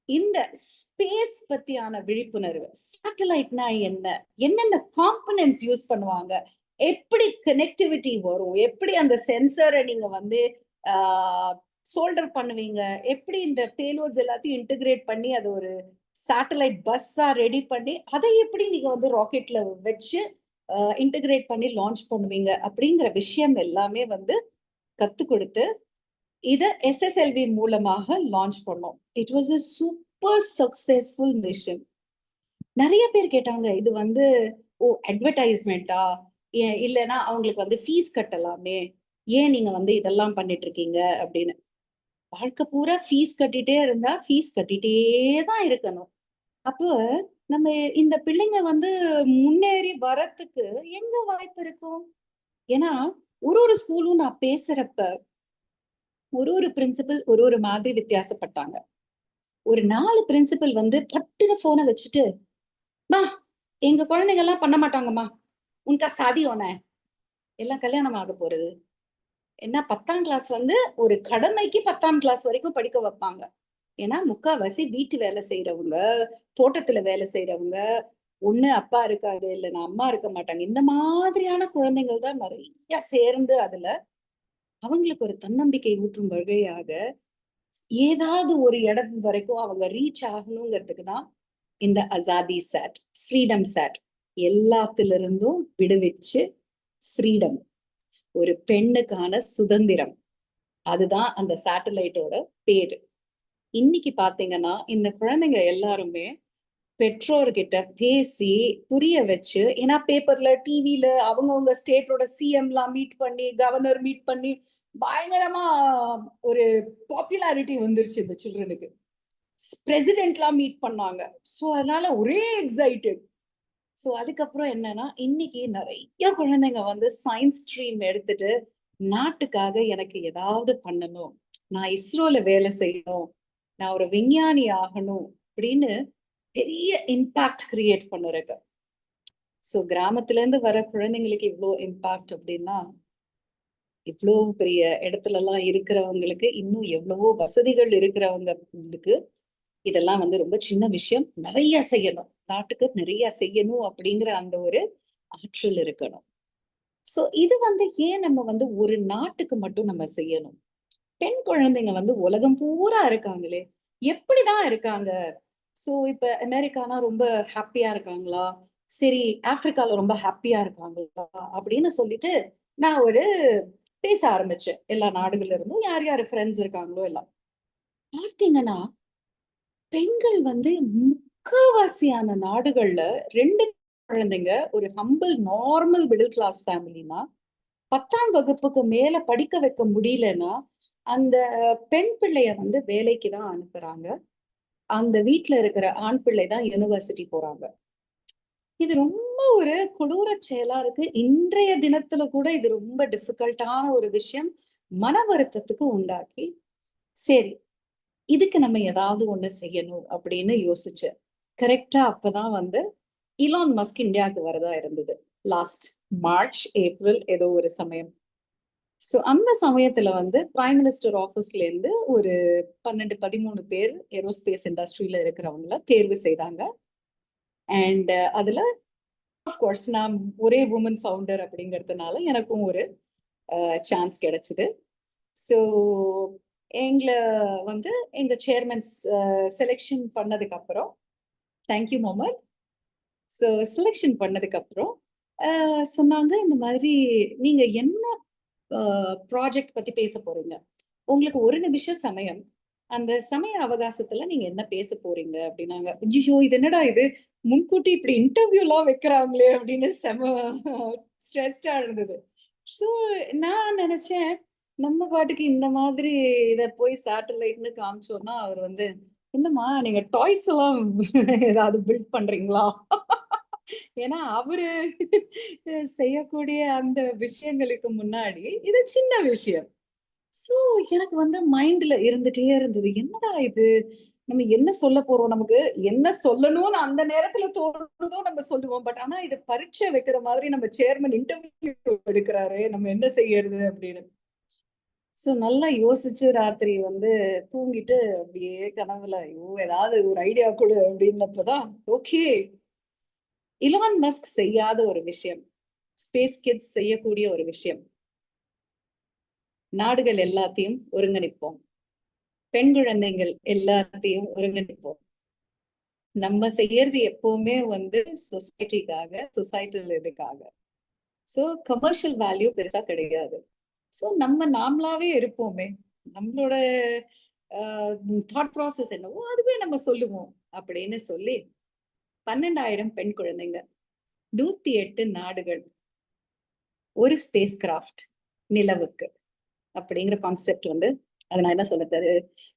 இந்த ஸ்பேஸ் பத்தியான விழிப்புணர்வு, சேட்டலைட்னா என்ன, என்னென்ன காம்பனன்ட்ஸ் யூஸ் பண்ணுவாங்க, எப்படி கனெக்டிவிட்டி வரும், எப்படி அந்த சென்சரை நீங்க வந்து சோல்டர் பண்ணுவீங்க, எப்படி இந்த பேலோட்ஸ் எல்லாத்தையும் இன்டகிரேட் பண்ணி அது ஒரு சேட்டலைட் பஸ்ஸா ரெடி பண்ணி அதை எப்படி நீங்க வந்து ராக்கெட்ல வச்சு இன்டகிரேட் பண்ணி லான்ச் பண்ணுவீங்க அப்படிங்கிற விஷயம் எல்லாமே வந்து கத்து கொடுத்து இத SSLV மூலமாக லான்ச் பண்ணோம். It was a super successful mission. நிறைய பேர் கேட்டாங்க, இது வந்து அட்வர்டைஸ்மெண்டா, இல்லைன்னா அவங்களுக்கு வந்து ஃபீஸ் கட்டலாமே, ஏன் நீங்க வந்து இதெல்லாம் பண்ணிட்டு இருக்கீங்க அப்படின்னு. வாழ்க்கை பூரா ஃபீஸ் கட்டிட்டே இருந்தா ஃபீஸ் கட்டிட்டே தான் இருக்கணும். அப்போ நம்ம இந்த பிள்ளைங்க வந்து முன்னேறி வரத்துக்கு எங்க வாய்ப்பு இருக்கும்? ஏன்னா ஒரு ஸ்கூலும் நான் பேசுறப்ப ஒரு பிரின்சிபல் ஒரு மாதிரி வித்தியாசப்பட்டாங்க. ஒரு 4 பிரின்சிபல் வந்து பட்டுன போனை வச்சுட்டு, மா எங்க குழந்தைங்க எல்லாம் பண்ண மாட்டாங்கம்மா, உனக்கா சாதி ஓன எல்லாம் கல்யாணம் ஆக போறது. ஏன்னா 10ஆம் கிளாஸ் வந்து ஒரு கடமைக்கு 10ஆம் கிளாஸ் வரைக்கும் படிக்க வைப்பாங்க. ஏன்னா முக்காவாசி வீட்டு வேலை செய்யறவங்க, தோட்டத்துல வேலை செய்யறவங்க, ஒண்ணு அப்பா இருக்காது, இல்லைன்னா அம்மா இருக்க மாட்டாங்க. இந்த மாதிரியான குழந்தைகள் தான் நிறைய சேர்ந்து அதுல அவங்களுக்கு ஒரு தன்னம்பிக்கை ஊற்றும் வகையாக ஏதாவது ஒரு இடம் வரைக்கும் அவங்க ரீச் ஆகணுங்கிறதுக்கு தான் இந்த அசாதி சேட், ஃப்ரீடம் சேட் எல்லாத்துல இருந்தும் விடுவிச்சு ஃப்ரீடம், ஒரு பெண்ணுக்கான சுதந்திரம், அதுதான் அந்த சேட்டலைட்டோட பேரு. இன்னைக்கு பாத்தீங்கன்னா இந்த குழந்தைங்க எல்லாருமே பெற்றோர்கிட்ட பேசி புரிய வச்சு, ஏன்னா பேப்பர்ல டிவில அவங்கவுங்க ஸ்டேட்டோட சிஎம் எல்லாம் மீட் பண்ணி, கவர்னர் மீட் பண்ணி பயங்கரமா ஒரு பாப்புலாரிட்டி வந்துருச்சு இந்த சில்ட்ரனுக்கு. பிரசிடென்ட்லாம் மீட் பண்ணாங்க. சோ அதனால ஒரே எக்ஸைட்டட். சோ அதுக்கப்புறம் என்னன்னா இன்னைக்கு நிறைய குழந்தைங்க வந்து சயின்ஸ் ஸ்ட்ரீம் எடுத்துட்டு நாட்டுக்காக எனக்கு ஏதாவது பண்ணணும், நான் இஸ்ரோல வேலை செய்யணும், நான் ஒரு விஞ்ஞானி ஆகணும் அப்படின்னு பெரிய இம்பாக்ட் கிரியேட் பண்ணுறக்கு. சோ கிராமத்துல இருந்து வர குழந்தைங்களுக்கு இவ்வளோ இம்பாக்ட் அப்படின்னா, இவ்வளோ பெரிய இடத்துல எல்லாம் இருக்கிறவங்களுக்கு, இன்னும் எவ்வளவோ வசதிகள் இருக்கிறவங்களுக்கு இதெல்லாம் வந்து ரொம்ப சின்ன விஷயம். நிறைய செய்யணும், நாட்டுக்கு நிறைய செய்யணும் அப்படிங்கிற அந்த ஒரு ஆற்றல் இருக்கணும். சோ இது வந்து ஏன் நம்ம வந்து ஒரு நாட்டுக்கு மட்டும் நம்ம செய்யணும்? பெண் குழந்தைங்க வந்து உலகம் பூரா இருக்காங்களே, எப்படிதான் இருக்காங்க? சோ இப்ப அமெரிக்கானா ரொம்ப ஹாப்பியா இருக்காங்களா, சரி ஆப்பிரிக்கால ரொம்ப ஹாப்பியா இருக்காங்களா அப்படின்னு சொல்லிட்டு நான் ஒரு பேச ஆரம்பிச்சேன். எல்லா நாடுகள்ல இருந்தும் யார் யாரு ஃப்ரெண்ட்ஸ் இருக்காங்களோ எல்லாம் பார்த்தீங்கன்னா, பெண்கள் வந்து முக்காவாசியான நாடுகள்ல 2 குழந்தைங்க, ஒரு ஹம்பிள் நார்மல் மிடில் கிளாஸ் ஃபேமிலினா 10ஆம் வகுப்புக்கு மேல படிக்க வைக்க முடியலன்னா அந்த பெண் பிள்ளைய வந்து வேலைக்கு தான் அனுப்புறாங்க. அந்த வீட்டுல இருக்கிற ஆண் பிள்ளை தான் யூனிவர்சிட்டி போறாங்க. இது ரொம்ப ஒரு கொடூர செயலா இருக்கு. இன்றைய தினத்துல கூட இது ரொம்ப டிஃபிகல்ட்டான ஒரு விஷயம், மன வருத்தத்துக்கு உண்டாக்கி, சரி இதுக்கு நம்ம ஏதாவது ஒண்ணு செய்யணும் அப்படின்னு யோசிச்சேன். கரெக்டா அப்பதான் வந்து இலான் மஸ்க் இந்தியாவுக்கு வரதா இருந்தது. லாஸ்ட் மார்ச் ஏப்ரல் ஏதோ ஒரு சமயம். சோ அந்த சமயத்துல வந்து பிரைம் மினிஸ்டர் ஆபீஸ்ல இருந்து ஒரு 12-13 பேர் ஏரோஸ்பேஸ் இண்டஸ்ட்ரியில இருக்கிறவங்கள தேர்வு செய்தாங்க. அண்ட் அதுல ஆஃப்கோர்ஸ் நான் ஒரே உமன் ஃபவுண்டர் அப்படிங்கிறதுனால எனக்கும் ஒரு சான்ஸ் கிடைச்சது. ஸோ எங்களை வந்து எங்க சேர்மன் செலெக்ஷன் பண்ணதுக்கு அப்புறம், தேங்க்யூ மொமன். ஸோ செலெக்ஷன் பண்ணதுக்கு அப்புறம் சொன்னாங்க, இந்த மாதிரி நீங்க என்ன ப்ராஜெக்ட் பத்தி பேச போறீங்க, உங்களுக்கு 1 நிமிஷம் சமயம், அந்த சமய அவகாசத்துல நீங்க என்ன பேச போறீங்க அப்படின்னாங்க. ஐயோ இது என்னடா இது, முன்கூட்டி இப்படி இன்டர்வியூ எல்லாம் வைக்கிறாங்களே அப்படின்னு செம ஸ்ட்ரெஸ்டா இருந்தது. ஸோ நான் நினைச்சேன், நம்ம பாட்டுக்கு இந்த மாதிரி இத போய் சேட்டலைட்னு காமிச்சோம்னா அவர் வந்து, என்னம்மா நீங்க டாய்ஸ் எல்லாம் ஏதாவது பில்ட் பண்றீங்களா? ஏன்னா அவரு செய்யக்கூடிய அந்த விஷயங்களுக்கு முன்னாடி இது சின்ன விஷயம். சோ எனக்கு வந்து மைண்ட்ல இருந்துட்டே இருந்தது, என்னடா இது நம்ம என்ன சொல்ல போறோம், நமக்கு என்ன சொல்லணும்னு அந்த நேரத்துல தோணுதோ நம்ம சொல்லுவோம். பட் ஆனா இது பரீட்சை வைக்கிற மாதிரி நம்ம சேர்மன் இன்டர்வியூ எடுக்கிறாரு, நம்ம என்ன செய்யறது அப்படின்னு. சோ நல்லா யோசிச்சு ராத்திரி தூங்கிட்டு அப்படியே கனவுல ஐயோ ஏதாவது ஒரு ஐடியா கொடு அப்படின்னப்பதான் ஓகே, இலான் மஸ்க் செய்யாத ஒரு விஷயம், ஸ்பேஸ் கிட்ஸ் செய்யக்கூடிய ஒரு விஷயம், நாடுகள் எல்லாத்தையும் ஒருங்கிணைப்போம், பெண் குழந்தைகள் எல்லாத்தையும் ஒருங்கிணைப்போம். நம்ம செய்யறது எப்பவுமே சொசைட்டிக்காக, சொசைட்டல் இதுக்காக. சோ கமர்ஷியல் வேல்யூ பெருசா கிடையாது. சோ நம்ம நாமளாவே இருப்போமே, நம்மளோட தாட் ப்ராசஸ் என்னவோ அதுவே நம்ம சொல்லுவோம் அப்படின்னு சொல்லி 12,000 பெண் குழந்தைங்க, 108 நாடுகள், ஒரு ஸ்பேஸ் கிராஃப்ட் நிலவுக்கு அப்படிங்கிற கான்செப்ட் அதை நான் என்ன சொல்றது,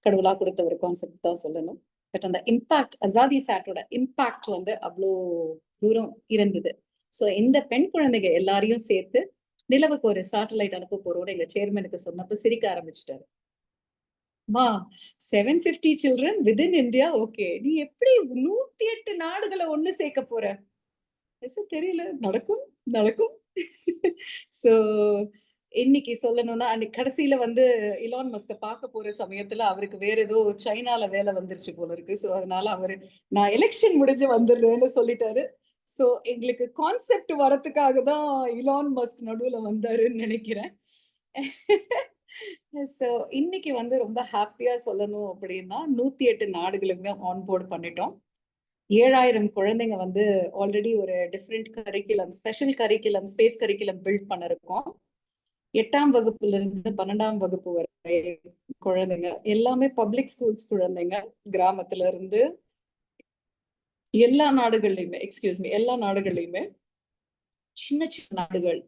கடவுளா கொடுத்த ஒரு கான்செப்ட் தான் சொல்லணும். பட் அந்த இம்பாக்ட், அசாதி சாட்டோட இம்பாக்ட் அவ்வளோ தூரம் இருந்தது. சோ இந்த பெண் குழந்தைங்க எல்லாரையும் சேர்த்து நிலவுக்கு ஒரு சேட்டலைட் அனுப்ப போறோம்னு எங்க சேர்மனுக்கு சொன்னப்ப சிரிக்க ஆரம்பிச்சிட்டாரு. மா 750 சில்ட்ரன் விதின் இந்தியா, ஓகே, நீ எப்படி 108 நாடுகளை ஒண்ணு சேர்க்க போற? தெரியல, நடக்கும் நடக்கும். சோ இன்னைக்கு சொல்லணும்னா அன்னைக்கு கடைசியில இலான் மஸ்க பார்க்க போற சமயத்துல அவருக்கு வேற ஏதோ சைனால வேலை வந்துருச்சு போல இருக்கு. சோ அதனால அவரு நான் எலெக்ஷன் முடிஞ்சு வந்துடுறேன்னு சொல்லிட்டாரு. சோ எங்களுக்கு கான்செப்ட் வரதுக்காக தான் இலான் மஸ்க் நடுவுல வந்தாருன்னு நினைக்கிறேன். சோ இன்னைக்கு ரொம்ப ஹாப்பியா சொல்லணும் அப்படின்னா 108 நாடுகளுமே ஆன்போர்ட் பண்ணிட்டோம். 7,000 குழந்தைங்க ஆல்ரெடி ஒரு different curriculum, special curriculum, space curriculum build பண்ணிருக்கோம். 8ஆம் வகுப்புல இருந்து 12ஆம் வகுப்பு வரை குழந்தைங்க எல்லாமே பப்ளிக் ஸ்கூல்ஸ் குழந்தைங்க, கிராமத்துல இருந்து எல்லா நாடுகள்லயுமே எல்லா நாடுகள்லயுமே சின்ன சின்ன நாடுகள்,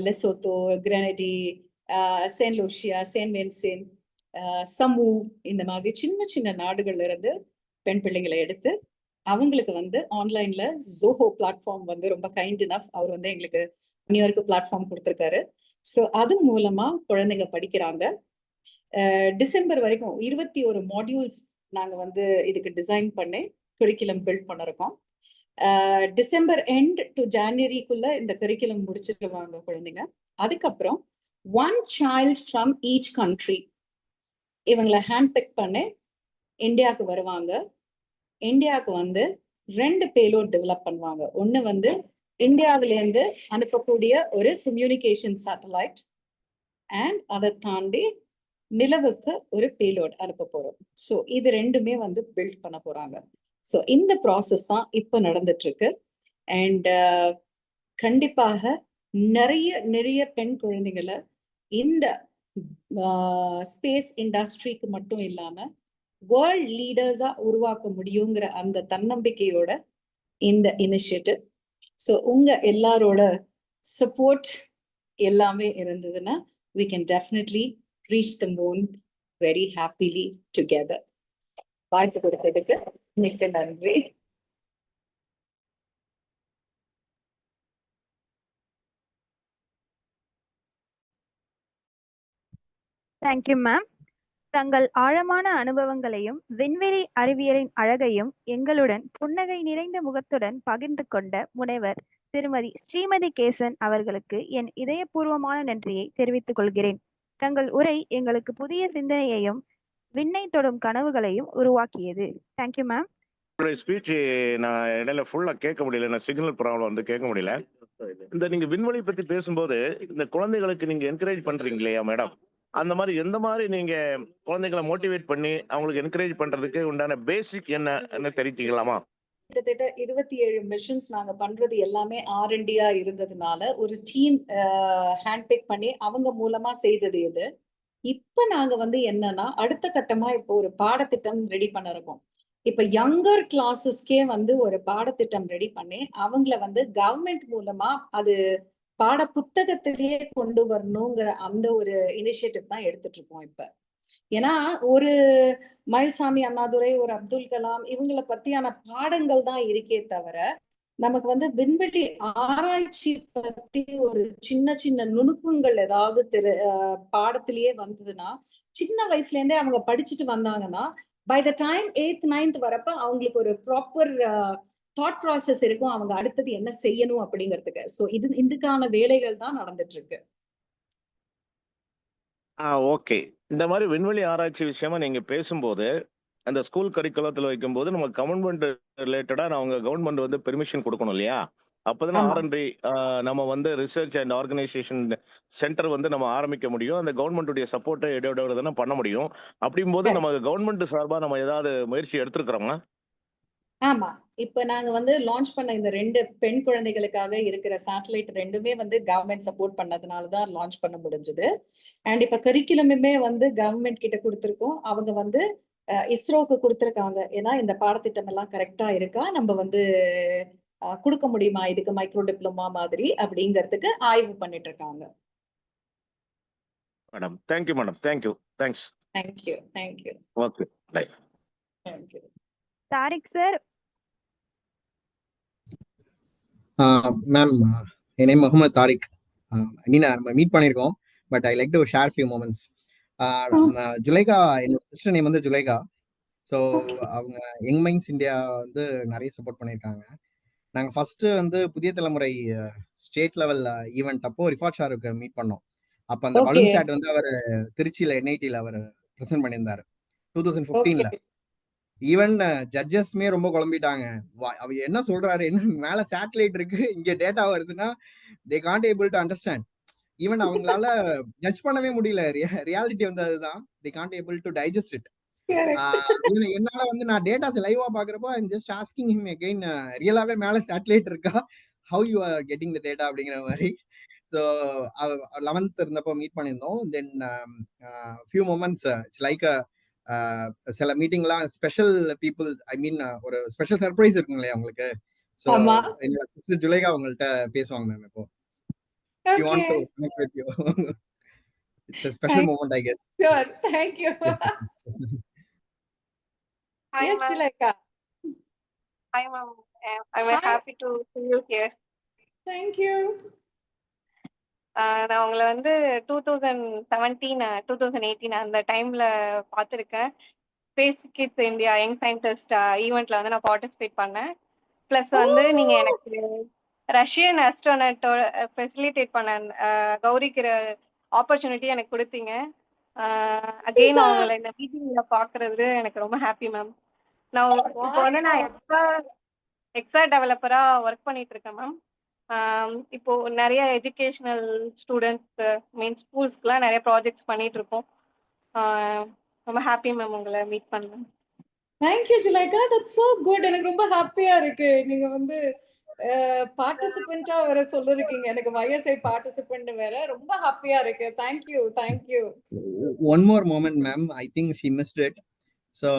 Lesotho, Grenada, Saint Lucia, Saint Vincent, Samoa, இந்த மாதிரி சின்ன சின்ன நாடுகள்ல இருந்து பெண் பிள்ளைங்களை எடுத்து அவங்களுக்கு ஆன்லைன்ல ஜோஹோ பிளாட்ஃபார்ம் ரொம்ப கைண்ட் இனஃப், அவர் எங்களுக்கு 1 இயருக்கு பிளாட்ஃபார்ம் கொடுத்திருக்காரு. சோ அது மூலமா குழந்தைங்க படிக்கிறாங்க. டிசம்பர் வரைக்கும் 21 மாடியூல்ஸ் நாங்க இதுக்கு டிசைன் பண்ணி கரிக்குலம் பில்ட் பண்ணிருக்கோம். டிசம்பர் எண்ட் டு ஜனவரிக்குள்ள இந்த கரிக்குலம் முடிச்சிருவாங்க குழந்தைங்க. அதுக்கப்புறம் 1 child from each country இவங்களை ஹேண்ட் பிக் பண்ணி இந்தியாவுக்கு வருவாங்க. இந்தியாவுக்கு 2 பேலோட் டெவலப் பண்ணுவாங்க. ஒண்ணு இந்தியாவிலேருந்து அனுப்பக்கூடிய ஒரு கம்யூனிகேஷன் சேட்டலைட், அண்ட் அதை தாண்டி நிலவுக்கு ஒரு பேலோட் அனுப்ப போறோம். சோ இது ரெண்டுமே பில்ட் பண்ண போறாங்க. சோ இந்த ப்ராசஸ் தான் இப்ப நடந்துட்டு இருக்கு. அண்ட் கண்டிப்பாக நிறைய நிறைய பெண் குழந்தைகளை இந்த ஸ்பேஸ் இண்டஸ்ட்ரிக்கு மட்டும் இல்லாம வேர்ல்ட் லீடர்ஸா உருவாக்க முடியுங்கிற அந்த தன்னம்பிக்கையோட இந்த இனிஷியேட்டிவ். ஸோ உங்க எல்லாரோட சப்போர்ட் எல்லாமே இருந்ததுன்னா we can definitely reach the moon very happily together. வாய்ப்பு கொடுத்ததுக்கு மிக்க நன்றி. Thank you ma'am. தங்கள் ஆழமான அனுபவங்களையும் விண்வெளி அறிவியலின் அழகையும் எங்களுடன் புன்னகை நிறைந்த முகத்துடன் பகிர்ந்து கொண்ட முனைவர் திருமதி ஸ்ரீமதி கேசன் அவர்களுக்கு என் இதயபூர்வமான நன்றியை தெரிவித்துக் கொள்கிறேன். தங்கள் உரை எங்களுக்கு புதிய சிந்தனையையும் விண்ணை தொடும் கனவுகளையும் உருவாக்கியது. Thank you ma'am. ஸ்பீச் நான் இடையில ஃபுல்லா கேட்க முடியல, நான் சிக்னல் ப்ராப்ளம் கேட்க முடியல. இந்த நீங்க விண்வெளி பத்தி பேசும்போது இந்த குழந்தைகளுக்கு நீங்க என்கரேஜ் பண்றீங்க இல்லையா மேடம், அந்த மாதிரி எந்த மாதிரி நீங்க குழந்தைகளை மோட்டிவேட் பண்ணி அவங்களுக்கு என்கரேஜ் பண்றதுக்கு உண்டான பேசிக் என்ன தெரிவிக்கலாமா? கிட்டத்தட்ட 27 மிஷன்ஸ் நாங்க பண்றது எல்லாமே R&Dயா இருந்ததுனால ஒரு டீம் ஹேண்ட் பிக் பண்ணி அவங்க மூலமா செய்தது இது. இப்ப நாங்க என்னன்னா அடுத்த கட்டமா இப்போ ஒரு பாடத்திட்டம் ரெடி பண்ண இருக்கோம். இப்ப யங்கர் கிளாஸஸ்க்கே ஒரு பாடத்திட்டம் ரெடி பண்ணி அவங்கள கவர்மெண்ட் மூலமா அது பாட புத்தகத்திலேயே கொண்டு வரணுங்கிற அந்த ஒரு இனிஷியேட்டிவ் தான் எடுத்துட்டு இருக்கோம் இப்ப. ஏன்னா ஒரு மயில்சாமி அண்ணாதுரை, ஒரு அப்துல் கலாம் இவங்களை பத்தியான பாடங்கள் தான் இருக்கே தவிர நமக்கு விண்வெளி ஆராய்ச்சி பத்தி ஒரு சின்ன சின்ன நுணுக்கங்கள் ஏதாவது பாடத்திலேயே வந்ததுன்னா, சின்ன வயசுல இருந்தே அவங்க படிச்சுட்டு வந்தாங்கன்னா by the time 8th 9th வரப்ப அவங்களுக்கு ஒரு ப்ராப்பர் தாட் ப்ராசஸ் இருக்கும், அவங்க அடுத்தது என்ன செய்யணும் அப்படிங்கிறதுக்கு. ஸோ இதுக்கான வேலைகள் தான் நடந்துட்டு இருக்கு. ஓகே. இந்த மாதிரி விண்வெளி ஆராய்ச்சி விஷயமா நீங்க பேசும்போது அந்த ஸ்கூல் கரிக்குலத்துல வைக்கும்போது நம்ம கவர்மெண்ட் ரிலேட்டடா அவங்க கவர்மெண்ட் வந்து பெர்மிஷன் கொடுக்கணும் இல்லையா? அப்பதான் ஆமா. ஆர்என்டி நம்ம வந்து ரிசர்ச் அண்ட் ஆர்கனைசேஷன் சென்டர் வந்து நம்ம ஆரம்பிக்க முடியும். அந்த கவர்மெண்ட்டுடைய சப்போர்ட்டை எடோட தானே பண்ண முடியும். அப்படிங்கும்போது Correct. நம்ம கவர்மெண்ட் சார்பா நம்ம ஏதாவது முயற்சி எடுத்திருக்கிறோமா? ஆமா. இப்ப நாங்க வந்து லான்ச் பண்ண இந்த 2 பெண் குழந்தைகளுக்காக இருக்கிற சேட்டலைட் 2மே வந்து கவர்மெண்ட் சப்போர்ட் பண்ணதுனால தான் லான்ச் பண்ண முடிஞ்சது. அண்ட் இப்ப கரிக்குலமுமே வந்து கவர்மெண்ட் கிட்ட கொடுத்திருக்கோம். அவங்க வந்து இஸ்ரோக்கு கொடுத்திருக்காங்க. ஏன்னா இந்த பாடத்திட்டம் எல்லாம் கரெக்டா இருக்கா, நம்ம வந்து கொடுக்க முடியுமா இதுக்கு மைக்ரோ டிப்ளமா மாதிரி அப்படிங்கிறதுக்கு ஆய்வு பண்ணிட்டு இருக்காங்க. Madam thank you madam. Thank you. Thanks. Thank you. Thank you. Okay. Bye. Thank you. Tariq sir. Ma'am, என் நேம் முகமது தாரிக். நம்ம மீட் பண்ணியிருக்கோம், but I like to share few moments. Zulaikha, என்னோட சிஸ்டர் நேம் வந்து ஜுலைகா. ஸோ அவங்க யங் மைண்ட்ஸ் இந்தியா வந்து நிறைய சப்போர்ட் பண்ணியிருக்காங்க. நாங்கள் ஃபர்ஸ்ட் வந்து புதிய தலைமுறை ஸ்டேட் லெவல் ஈவெண்ட் அப்போ ரிஃபாட் ஷாருக்கு மீட் பண்ணோம். அப்போ அந்த பலூன் சேட் வந்து அவர் திருச்சியில் என்ஐடியில் அவர் ப்ரெசென்ட் பண்ணியிருந்தாரு 2015ல. ஈவன் ஜட்ஜஸ்மே ரொம்ப குழம்பிட்டாங்க. அவர் என்ன சொல்றாரு, என்ன மேல சேட்டலைட் இருக்கு, இங்க டேட்டா வருதுன்னா they can't able to understand. Even அவங்களால ஜட்ஜ் பண்ணவே முடியல. ரியாலிட்டி வந்து அதுதான், they can't able to digest it. என்னால வந்து நான் டேட்டாஸ் லைவா பாக்குறப்போ I'm just asking him again, ரியலாவே மேல சேட்டலைட் இருக்கா, how you are getting the data அப்படிங்கிற மாதிரி. ஸோ 11th இருந்தப்போ மீட் பண்ணியிருந்தோம். Then few moments it's like சில மீட்டிங்லாம் ஸ்பெஷல் பீப்புள், ஐ மீன் ஒரு ஸ்பெஷல் சர்ப்ரைஸ் இருக்குங்க இல்லையா உங்களுக்கு. ஸோ என்னோட சிஸ்டர் ஜுலைகா அவங்கள்ட்ட பேசுவாங்க மேம். இப்போ you want to connect with you. It's a special moment, I guess. Sure. Thank you. Hi, Yes, ma'am. Chilaka. Hi, ma'am. I'm Hi. happy to see you here. Thank you. நான் உங்களை வந்து 2017 2018 அந்த டைம்ல பார்த்துருக்கேன். Space kids India young scientist ஈவெண்ட்ல வந்து நான் participate பண்ணேன். ப்ளஸ் வந்து நீங்க எனக்கு ரஷ்யன் ஆஸ்ட்ரோனட்டோட ஃபெசிலிட்டேட் பண்ண கௌரிக்கிற ஆப்பர்ச்சுனிட்டி எனக்கு கொடுத்தீங்க. அகெயின் அவங்களை இந்த மீட்டிங்ல பார்க்கறது எனக்கு ரொம்ப ஹாப்பி மேம். நான் இப்போ வந்து நான் எக்ஸா டெவலப்பரா ஒர்க் பண்ணிட்டு இருக்கேன் மேம். இப்போ நிறைய எஜுகேஷனல் ஸ்டூடெண்ட்ஸ் மீன் ஸ்கூல்ஸ்க்குலாம் நிறைய ப்ராஜெக்ட்ஸ் பண்ணிட்டு இருக்கோம். ரொம்ப ஹாப்பி மேம் உங்களை மீட் பண்ணேன். Thank you, Chilaka. That's so good. எனக்கு ரொம்ப ஹாப்பியா இருக்கு. நீங்க வந்து பார்ட்டிசிபென்ட்டா வேற சொல்லிருக்கீங்க. எனக்கு YSI பார்ட்டிசிபென்ட் வேற. ரொம்ப ஹாப்பியா இருக்கு. Thank you. Thank you. One more moment, ma'am. I think she missed it. So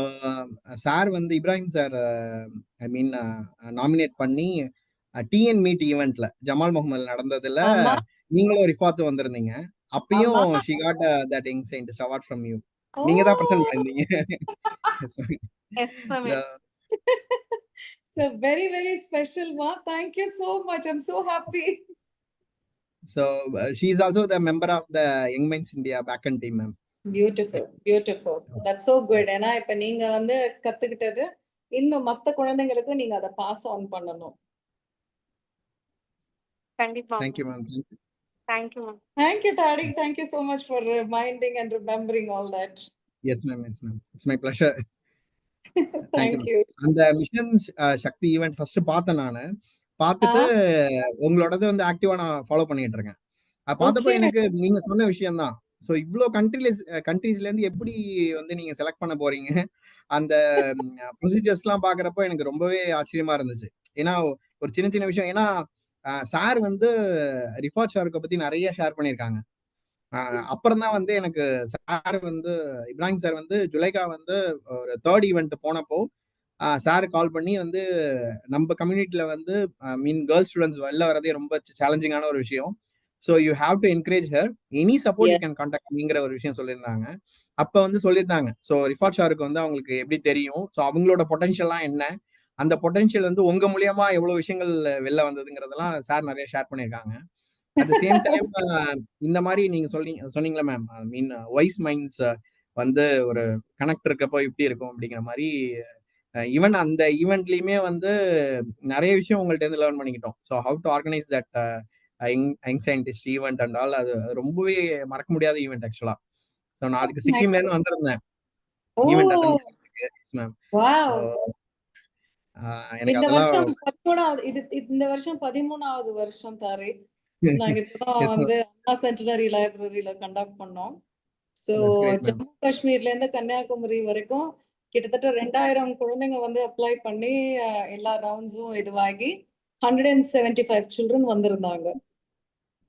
sir வந்து Ibrahim sir I mean nominate பண்ணி டிஎன் மீட் ஈவெண்ட்ல ஜமால் முகமது நடந்ததுல நீங்களும் ரிஃபாத்தும் வந்திருந்தீங்க. அப்பயும் she got that young scientist award from you. நீங்க தான் பிரசன்ட் பண்ணிருந்தீங்க. So very very special, ma. Thank you so much. I'm so happy. So she is also the member of the Young Minds India backend team, ma'am. Beautiful, beautiful. That's so good. ஏன்னா இப்ப நீங்க வந்து கத்துக்கிட்டது இன்னும் மத்த குழந்தைங்களுக்கு நீங்க அதை பாஸ் ஆன் பண்ணணும். கண்டிப்பா. Thank you, ma'am. Thank you, ma'am. Thank you, Tariq. Thank you so much for reminding and remembering all that. Yes, ma'am. Yes, ma'am. It's my pleasure. Thank you. அந்த மிஷன் சக்தி event first பார்த்தேன். நானு பார்த்துட்டு உங்களோடது வந்து ஆக்டிவா நான் follow பண்ணிட்டு இருக்கேன். பார்த்தப்போ எனக்கு நீங்க சொன்ன விஷயம் தான். ஸோ இவ்வளோ கண்ட்ரீஸ்ல இருந்து எப்படி வந்து நீங்க செலக்ட் பண்ண போறீங்க, அந்த ப்ரொசீஜர்ஸ்லாம் பார்க்குறப்போ எனக்கு ரொம்பவே ஆச்சரியமா இருந்துச்சு. ஏன்னா ஒரு சின்ன சின்ன விஷயம், ஏன்னா சார் வந்து ரிஃபாட் ஷாருக்கை பத்தி நிறைய ஷேர் பண்ணியிருக்காங்க. அப்புறம் தான் வந்து எனக்கு சார் வந்து இப்ராஹிம் சார் வந்து ஜுலைகா வந்து ஒரு 3rd ஈவெண்ட் போனப்போ சார் கால் பண்ணி வந்து நம்ம கம்யூனிட்டியில வந்து மீன் கேர்ள்ஸ் ஸ்டூடெண்ட்ஸ் வெளில வரதே ரொம்ப சேலஞ்சிங்கான ஒரு விஷயம். So you have to encourage her, any support you can contact மீங்கிற ஒரு விஷயம் சொல்லியிருந்தாங்க. அப்போ வந்து சொல்லியிருந்தாங்க, ஸோ ரிஃபாட் ஷாருக்கு வந்து அவங்களுக்கு எப்படி தெரியும், ஸோ அவங்களோட பொட்டன்ஷியல்லாம் என்ன, அந்த பொட்டன்ஷியல் வந்து உங்க மூலியமா எவ்வளவு விஷயங்கள் வெளில வந்ததுங்கிறதெல்லாம் சார் நிறைய ஷேர் பண்ணியிருக்காங்க. அட் த சேம் டைம் இந்த மாதிரி நீங்க சொன்னீங்களா மேம், ஐ மீன் வைஸ் மைண்ட்ஸ் வந்து ஒரு கனெக்ட் இருக்கப்போ இப்படி இருக்கும் அப்படிங்கிற மாதிரி ஈவன் அந்த ஈவெண்ட்லயுமே வந்து நிறைய விஷயம் உங்கள்ட்ட இருந்து லேர்ன் பண்ணிக்கிட்டோம். So how to organise that young scientist event and all, அது ரொம்பவே மறக்க முடியாத ஈவெண்ட் ஆக்சுவலா. ஸோ நான் அதுக்கு சிக்கிம்ல இருந்து வந்திருந்தேன் ஈவெண்ட் அட்டன் பண்ணுறதுக்கு மேம். எனக்கு இந்த அதெல்லாம் வருஷம் 13வது, இந்த வருஷம் 13வது வருஷம் தாரிக். நாங்க இப்பதான் வந்து அண்ணா சென்டினரி லைப்ரரியில கண்டக்ட் பண்ணோம். ஸோ ஜம்மு காஷ்மீர்ல இருந்து கன்னியாகுமரி வரைக்கும் கிட்டத்தட்ட 2000 குழந்தைங்க வந்து அப்ளை பண்ணி எல்லா ரவுண்ட்ஸும் இதுவாகி 175 சில்ட்ரன் வந்திருந்தாங்க.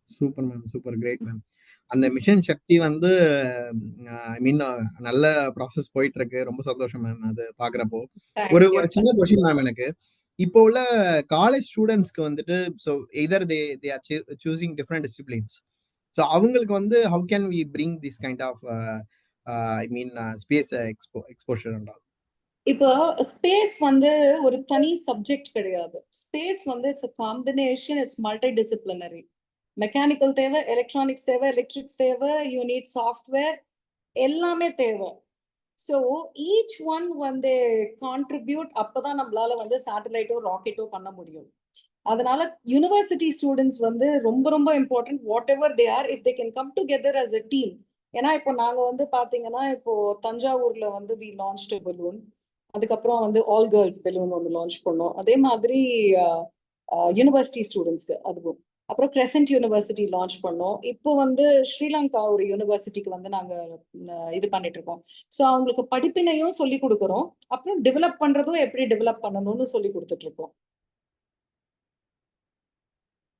Super ma'am, super, great ma'am. அந்த மிஷன் சக்தி வந்து ஐ மீன் நல்ல ப்ராசஸ் போயிட்டு இருக்கு. ரொம்ப சந்தோஷம் மேம் அது பாக்குறப்போ. ஒரு சின்ன கொஸ்டின் மேம் எனக்கு. இப்போ உள்ள காலேஜ் ஸ்டூடெண்ட்ஸ்க்கு வந்துட்டு so either they are choosing different disciplines. So அவங்களுக்கு வந்து how can we bring this kind of I mean space exposure and all? இப்போ ஸ்பேஸ் வந்து ஒரு தனி சப்ஜெக்ட் கிடையாது. ஸ்பேஸ் வந்து it's a combination, it's multi disciplinary. Mechanical தேவை, electronics தேவை, எலக்ட்ரிக்ஸ் தேவை, யூ நீட் சாஃப்ட்வேர், எல்லாமே தேவை. ஸோ ஈச் ஒன் வந்து கான்ட்ரிபியூட், அப்பதான் நம்மளால வந்து சேட்டலைட்டோ ராக்கெட்டோ பண்ண முடியும். அதனால யூனிவர்சிட்டி ஸ்டூடெண்ட்ஸ் வந்து ரொம்ப ரொம்ப important. Whatever they are, if they can come together as a team. ஏன்னா இப்போ நாங்க வந்து பாத்தீங்கன்னா இப்போ தஞ்சாவூர்ல வந்து வி லான்ச் பலூன், அதுக்கப்புறம் வந்து ஆல் கேர்ள்ஸ் பலூன் ஒன்று லான்ச் பண்ணோம். அதே மாதிரி யூனிவர்சிட்டி ஸ்டூடெண்ட்ஸ்க்கு அதுவும். அப்புறம் கிரெசன்ட் யூனிவர்சிட்டி லான்ச் பண்ணோம். இப்போ வந்து ஸ்ரீலங்கா ஒரு யூனிவர்சிட்டிக்கு வந்து நாங்க இது பண்ணிட்டு இருக்கோம். ஸோ அவங்களுக்கு படிப்பினையும் சொல்லி கொடுக்குறோம், அப்புறம் டெவலப் பண்றதும் எப்படி டெவலப் பண்ணணும்னு சொல்லி கொடுத்துட்டு இருக்கோம்.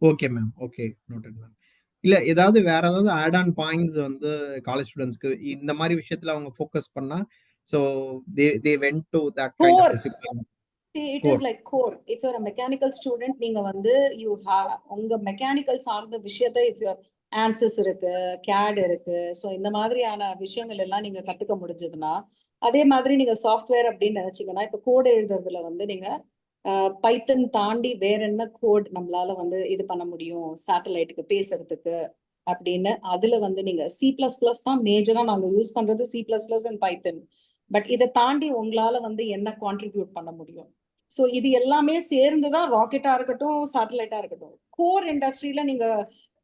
Okay ma'am, okay, noted ma'am. இல்ல ஏதாவது வேற ஏதாவது ஆட் ஆன் பாயிண்ட்ஸ் வந்து காலேஜ் ஸ்டூடெண்ட்ஸ்க்கு இந்த மாதிரி விஷயத்துல அவங்க ஃபோக்கஸ் பண்ணா, so they went to that kind of discipline. See, it is like core. If you're a mechanical student, நீங்க வந்து you have உங்க மெக்கானிக்கல் சார்ந்த விஷயத்தை, if your ANSYS இருக்கு, CAD இருக்கு, ஸோ இந்த மாதிரியான விஷயங்கள் எல்லாம் நீங்க கத்துக்க முடிஞ்சதுன்னா, அதே மாதிரி நீங்க சாஃப்ட்வேர் அப்படின்னு நினைச்சீங்கன்னா, இப்போ கோட் எழுதுறதுல வந்து நீங்க பைத்தன் தாண்டி வேற என்ன கோட் நம்மளால வந்து இது பண்ண முடியும் சேட்டலைட்டுக்கு பேசுறதுக்கு அப்படின்னு, அதுல வந்து நீங்க C++ தான் மேஜரா நாங்க யூஸ் பண்றது, C++ அண்ட் பைத்தன். பட் இதை தாண்டி உங்களால வந்து என்ன கான்ட்ரிபியூட் பண்ண முடியும்? ஸோ இது எல்லாமே சேர்ந்துதான் ராக்கெட்டா இருக்கட்டும், சேட்டலைட்டா இருக்கட்டும். கோர் இண்டஸ்ட்ரியில நீங்க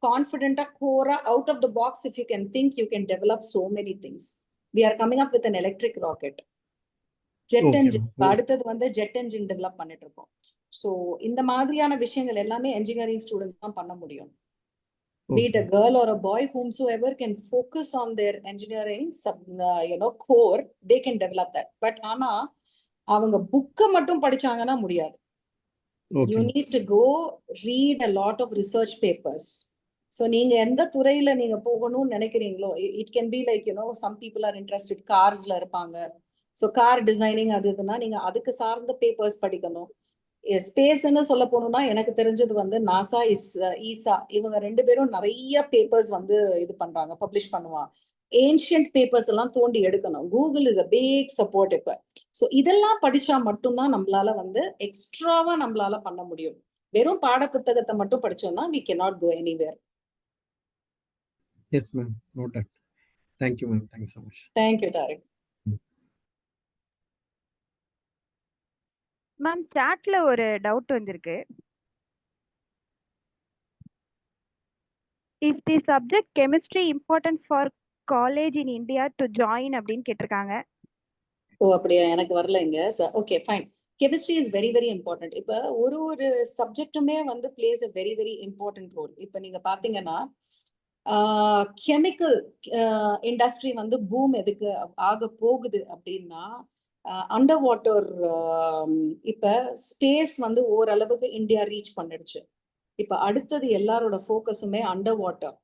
கான்ஃபிடென்ட்டா கோரா out of the box, if you can think, you can develop so many things. We are coming up with an electric rocket, jet engine. அடுத்தது வந்து ஜெட் என்ஜின் டெவலப் பண்ணிட்டு இருக்கோம். ஸோ இந்த மாதிரியான விஷயங்கள் எல்லாமே என்ஜினியரிங் ஸ்டூடெண்ட்ஸ் தான் பண்ண முடியும். Be it a girl or a boy, whomsoever can focus on their engineering core, they can develop that. But ஆனா அவங்க புக்கை மட்டும் படிச்சாங்கன்னா முடியாது. You need to go read a lot of research papers. So நீங்க எந்த துறையில நீங்க போகணும்னு நினைக்கிறீங்களோ, it can be like some people are interested கார்ஸ்ல இருப்பாங்க, ஸோ கார் டிசைனிங் அது இதுன்னா நீங்க அதுக்கு சார்ந்த பேப்பர்ஸ் படிக்கணும். ஸ்பேஸ்ன்னு சொல்ல போனோம்னா எனக்கு தெரிஞ்சது வந்து நாசா, ஈசா, இவங்க 2 பேரும் நிறைய பேப்பர்ஸ் வந்து இது பண்றாங்க, பப்ளிஷ் பண்ணுவாங்க. ஏன்ஷியன்ட் பேப்பர்ஸ் எல்லாம் தோண்டி எடுக்கணும். Google is a big support இப்ப. ஸோ இதெல்லாம் படிச்சா மட்டும்தான் நம்மளால வந்து எக்ஸ்ட்ராவா நம்மளால பண்ண முடியும். வெறும் பாட புத்தகத்தை மட்டும் படிச்சோம்னா we cannot go anywhere. Yes ma'am, noted. Thank you ma'am, thank you so much. Thank you Tarik. மேம், சாட்ல ஒரு டவுட் வந்திருக்கு. Is the subject chemistry important for college in India to join அப்படின்னு கேட்டிருக்காங்க. ஓ அப்படியா, எனக்கு வரல இங்க. Okay fine. Chemistry is very very important. இப்போ ஒரு சப்ஜெக்ட்டுமே வந்து place a very very important role. இப்போ நீங்க பாத்தீங்கன்னா கெமிக்கல் இண்டஸ்ட்ரி வந்து பூம் எதுக்கு ஆக போகுது அப்படின்னா, அண்டர் வாட்டர். இப்ப ஸ்பேஸ் வந்து ஓரளவுக்கு இந்தியா ரீச் பண்ணிடுச்சு. இப்ப அடுத்தது எல்லாரோட ஃபோக்கஸுமே அண்டர் வாட்டர்.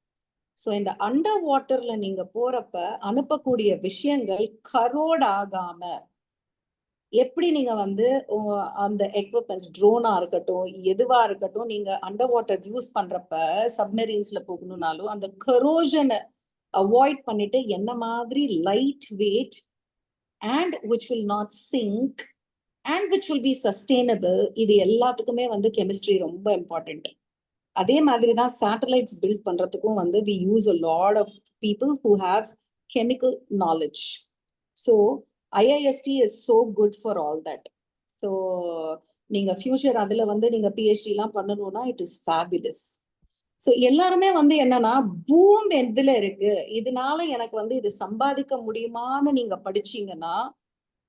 ஸோ இந்த அண்டர் வாட்டர்ல நீங்க போறப்ப அனுப்பக்கூடிய விஷயங்கள் கரோட் ஆகாம எப்படி நீங்க வந்து அந்த எக்யூப்மெண்ட்ஸ், ட்ரோனா இருக்கட்டும், எதுவா இருக்கட்டும், நீங்க அண்டர் வாட்டர் யூஸ் பண்றப்ப சப்மெரீன்ஸ்ல போகணும்னாலும் அந்த கரோஷனை அவாய்ட் பண்ணிட்டு என்ன மாதிரி light weight and which will not sink and which will be sustainable, இது எல்லாத்துக்குமே வந்து கெமிஸ்ட்ரி ரொம்ப இம்பார்ட்டன்ட். அதே மாதிரி தான் சேட்டலைட்ஸ் பில்ட் பண்றதுக்கும் வந்து we use a lot of people who have chemical knowledge. So IIST is so good for all that. So நீங்க ஃபியூச்சர் அதுல வந்து நீங்க PhD எல்லாம் பண்ணணும்னா இட் இஸ் ஃபேபுலஸ். ஸோ எல்லாருமே வந்து என்னன்னா பூம் எதுல இருக்கு, இதனால எனக்கு வந்து இது சம்பாதிக்க முடியுமான்னு நீங்க படிச்சீங்கன்னா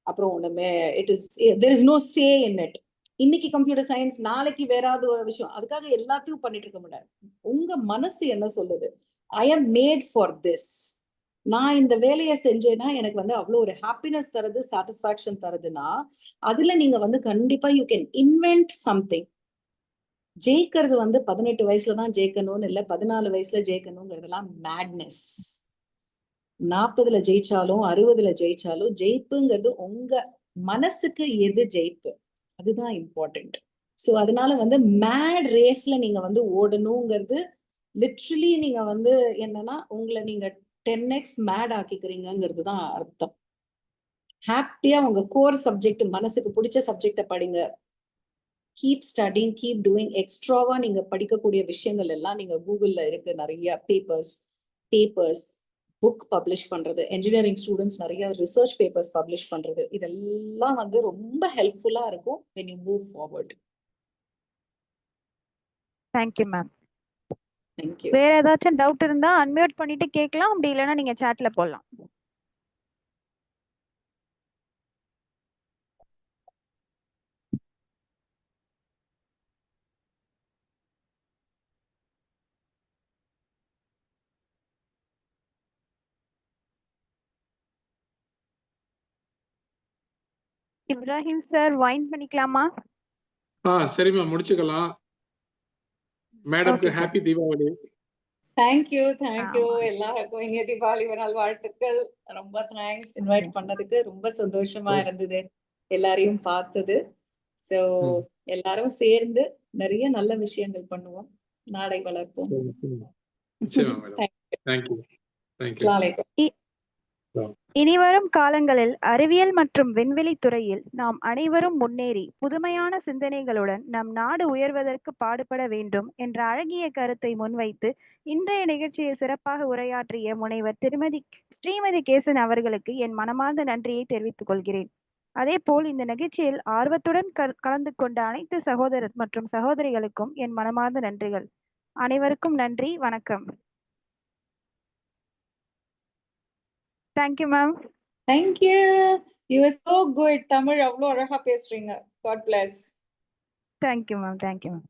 அப்புறம் ஒண்ணுமே it is there is no say in it. இன்னைக்கு கம்ப்யூட்டர் சயின்ஸ், நாளைக்கு வேறாவது ஒரு விஷயம், அதுக்காக எல்லாத்தையும் பண்ணிட்டு இருக்க முடியாது. உங்க மனசு என்ன சொல்லுது, ஐ am made ஃபார் திஸ், நான் இந்த வேலையை செஞ்சேன்னா எனக்கு வந்து அவ்வளோ ஒரு ஹாப்பினஸ் தருது, சாட்டிஸ்பாக்சன் தருதுன்னா அதுல நீங்க வந்து கண்டிப்பா யூ கேன் இன்வென்ட் சம்திங். ஜெயிக்கிறது வந்து 18 வயசுல தான் ஜெயிக்கணும்னு இல்லை, 14 வயசுல ஜெயிக்கணுங்கிறதுலாம் மேட்னஸ். 40ல ஜெயிச்சாலும் 60ல ஜெயிச்சாலும் ஜெயிப்புங்கிறது உங்க மனசுக்கு எது ஜெயிப்பு, அதுதான் இம்பார்ட்டன்ட். ஸோ அதனால வந்து மேட் ரேஸ்ல நீங்க வந்து ஓடணுங்கிறது லிட்ரலி நீங்க வந்து என்னன்னா உங்களை நீங்க 10x மேட் ஆக்கிக்கிறீங்கிறது தான் அர்த்தம். ஹாப்பியா உங்க கோர் சப்ஜெக்ட், மனசுக்கு பிடிச்ச சப்ஜெக்ட படிங்க. Keep studying, keep doing. எக்ஸ்ட்ராவா நீங்க படிக்கக்கூடிய விஷயங்கள் எல்லாம் நீங்க கூகுள்ல இருக்கு, நிறைய பேப்பர்ஸ் புக் பப்ளிஷ் பண்றது, என்ஜினியரிங் ஸ்டூடெண்ட்ஸ் நிறைய ரிசர்ச் பேப்பர்ஸ் பப்ளிஷ் பண்றது, இதெல்லாம் வந்து ரொம்ப ஹெல்ப்ஃபுல்லா இருக்கும் when you move forward. Thank you ma'am. Thank you. வேற ஏதாச்சும் டவுட் இருந்தா அன்மியூட் பண்ணிட்டு கேட்கலாம், அப்படி இல்லைன்னா நீங்க சாட்ல போடலாம். இப்ராஹிம் சார் வைண்ட் பண்ணிக்கலாமா? சரிம்மா, முடிச்சுக்கலாம். மேடம்க்கு Okay, sir. Happy Deepavali. Thank you ஆமா. எல்லாருக்கும் இங்க தீபாவளி நாள் வாழ்த்துக்கள். ரொம்ப தேங்க்ஸ் இன்வைட் பண்ணதுக்கு, ரொம்ப சந்தோஷமா இருந்தது எல்லாரையும் பார்த்தது. சோ எல்லாரும் சேர்ந்து நிறைய நல்ல விஷயங்கள் பண்ணுவோம், நாடை வளர்ப்போம். நிச்சயமா மேடம். தேங்க்யூ. அஸ்ஸலாமு அலைக்கும். இனிவரும் காலங்களில் அறிவியல் மற்றும் விண்வெளி துறையில் நாம் அனைவரும் முன்னேறி புதுமையான சிந்தனைகளுடன் நம் நாடு உயர்வதற்கு பாடுபட வேண்டும் என்ற அழகிய கருத்தை முன்வைத்து இன்றைய நிகழ்ச்சியை சிறப்பாக உரையாற்றிய முனைவர் திருமதி ஸ்ரீமதி கேசன் அவர்களுக்கு என் மனமார்ந்த நன்றியை தெரிவித்துக் கொள்கிறேன். அதேபோல் இந்த நிகழ்ச்சியில் ஆர்வத்துடன் கலந்து கொண்ட அனைத்து சகோதரர் மற்றும் சகோதரிகளுக்கும் என் மனமார்ந்த நன்றிகள். அனைவருக்கும் நன்றி, வணக்கம். Thank you, ma'am. Thank you. You are so good. Tamil அவ்வளோ அழகா பேசுறீங்க. God bless. Thank you, ma'am. Thank you, ma'am.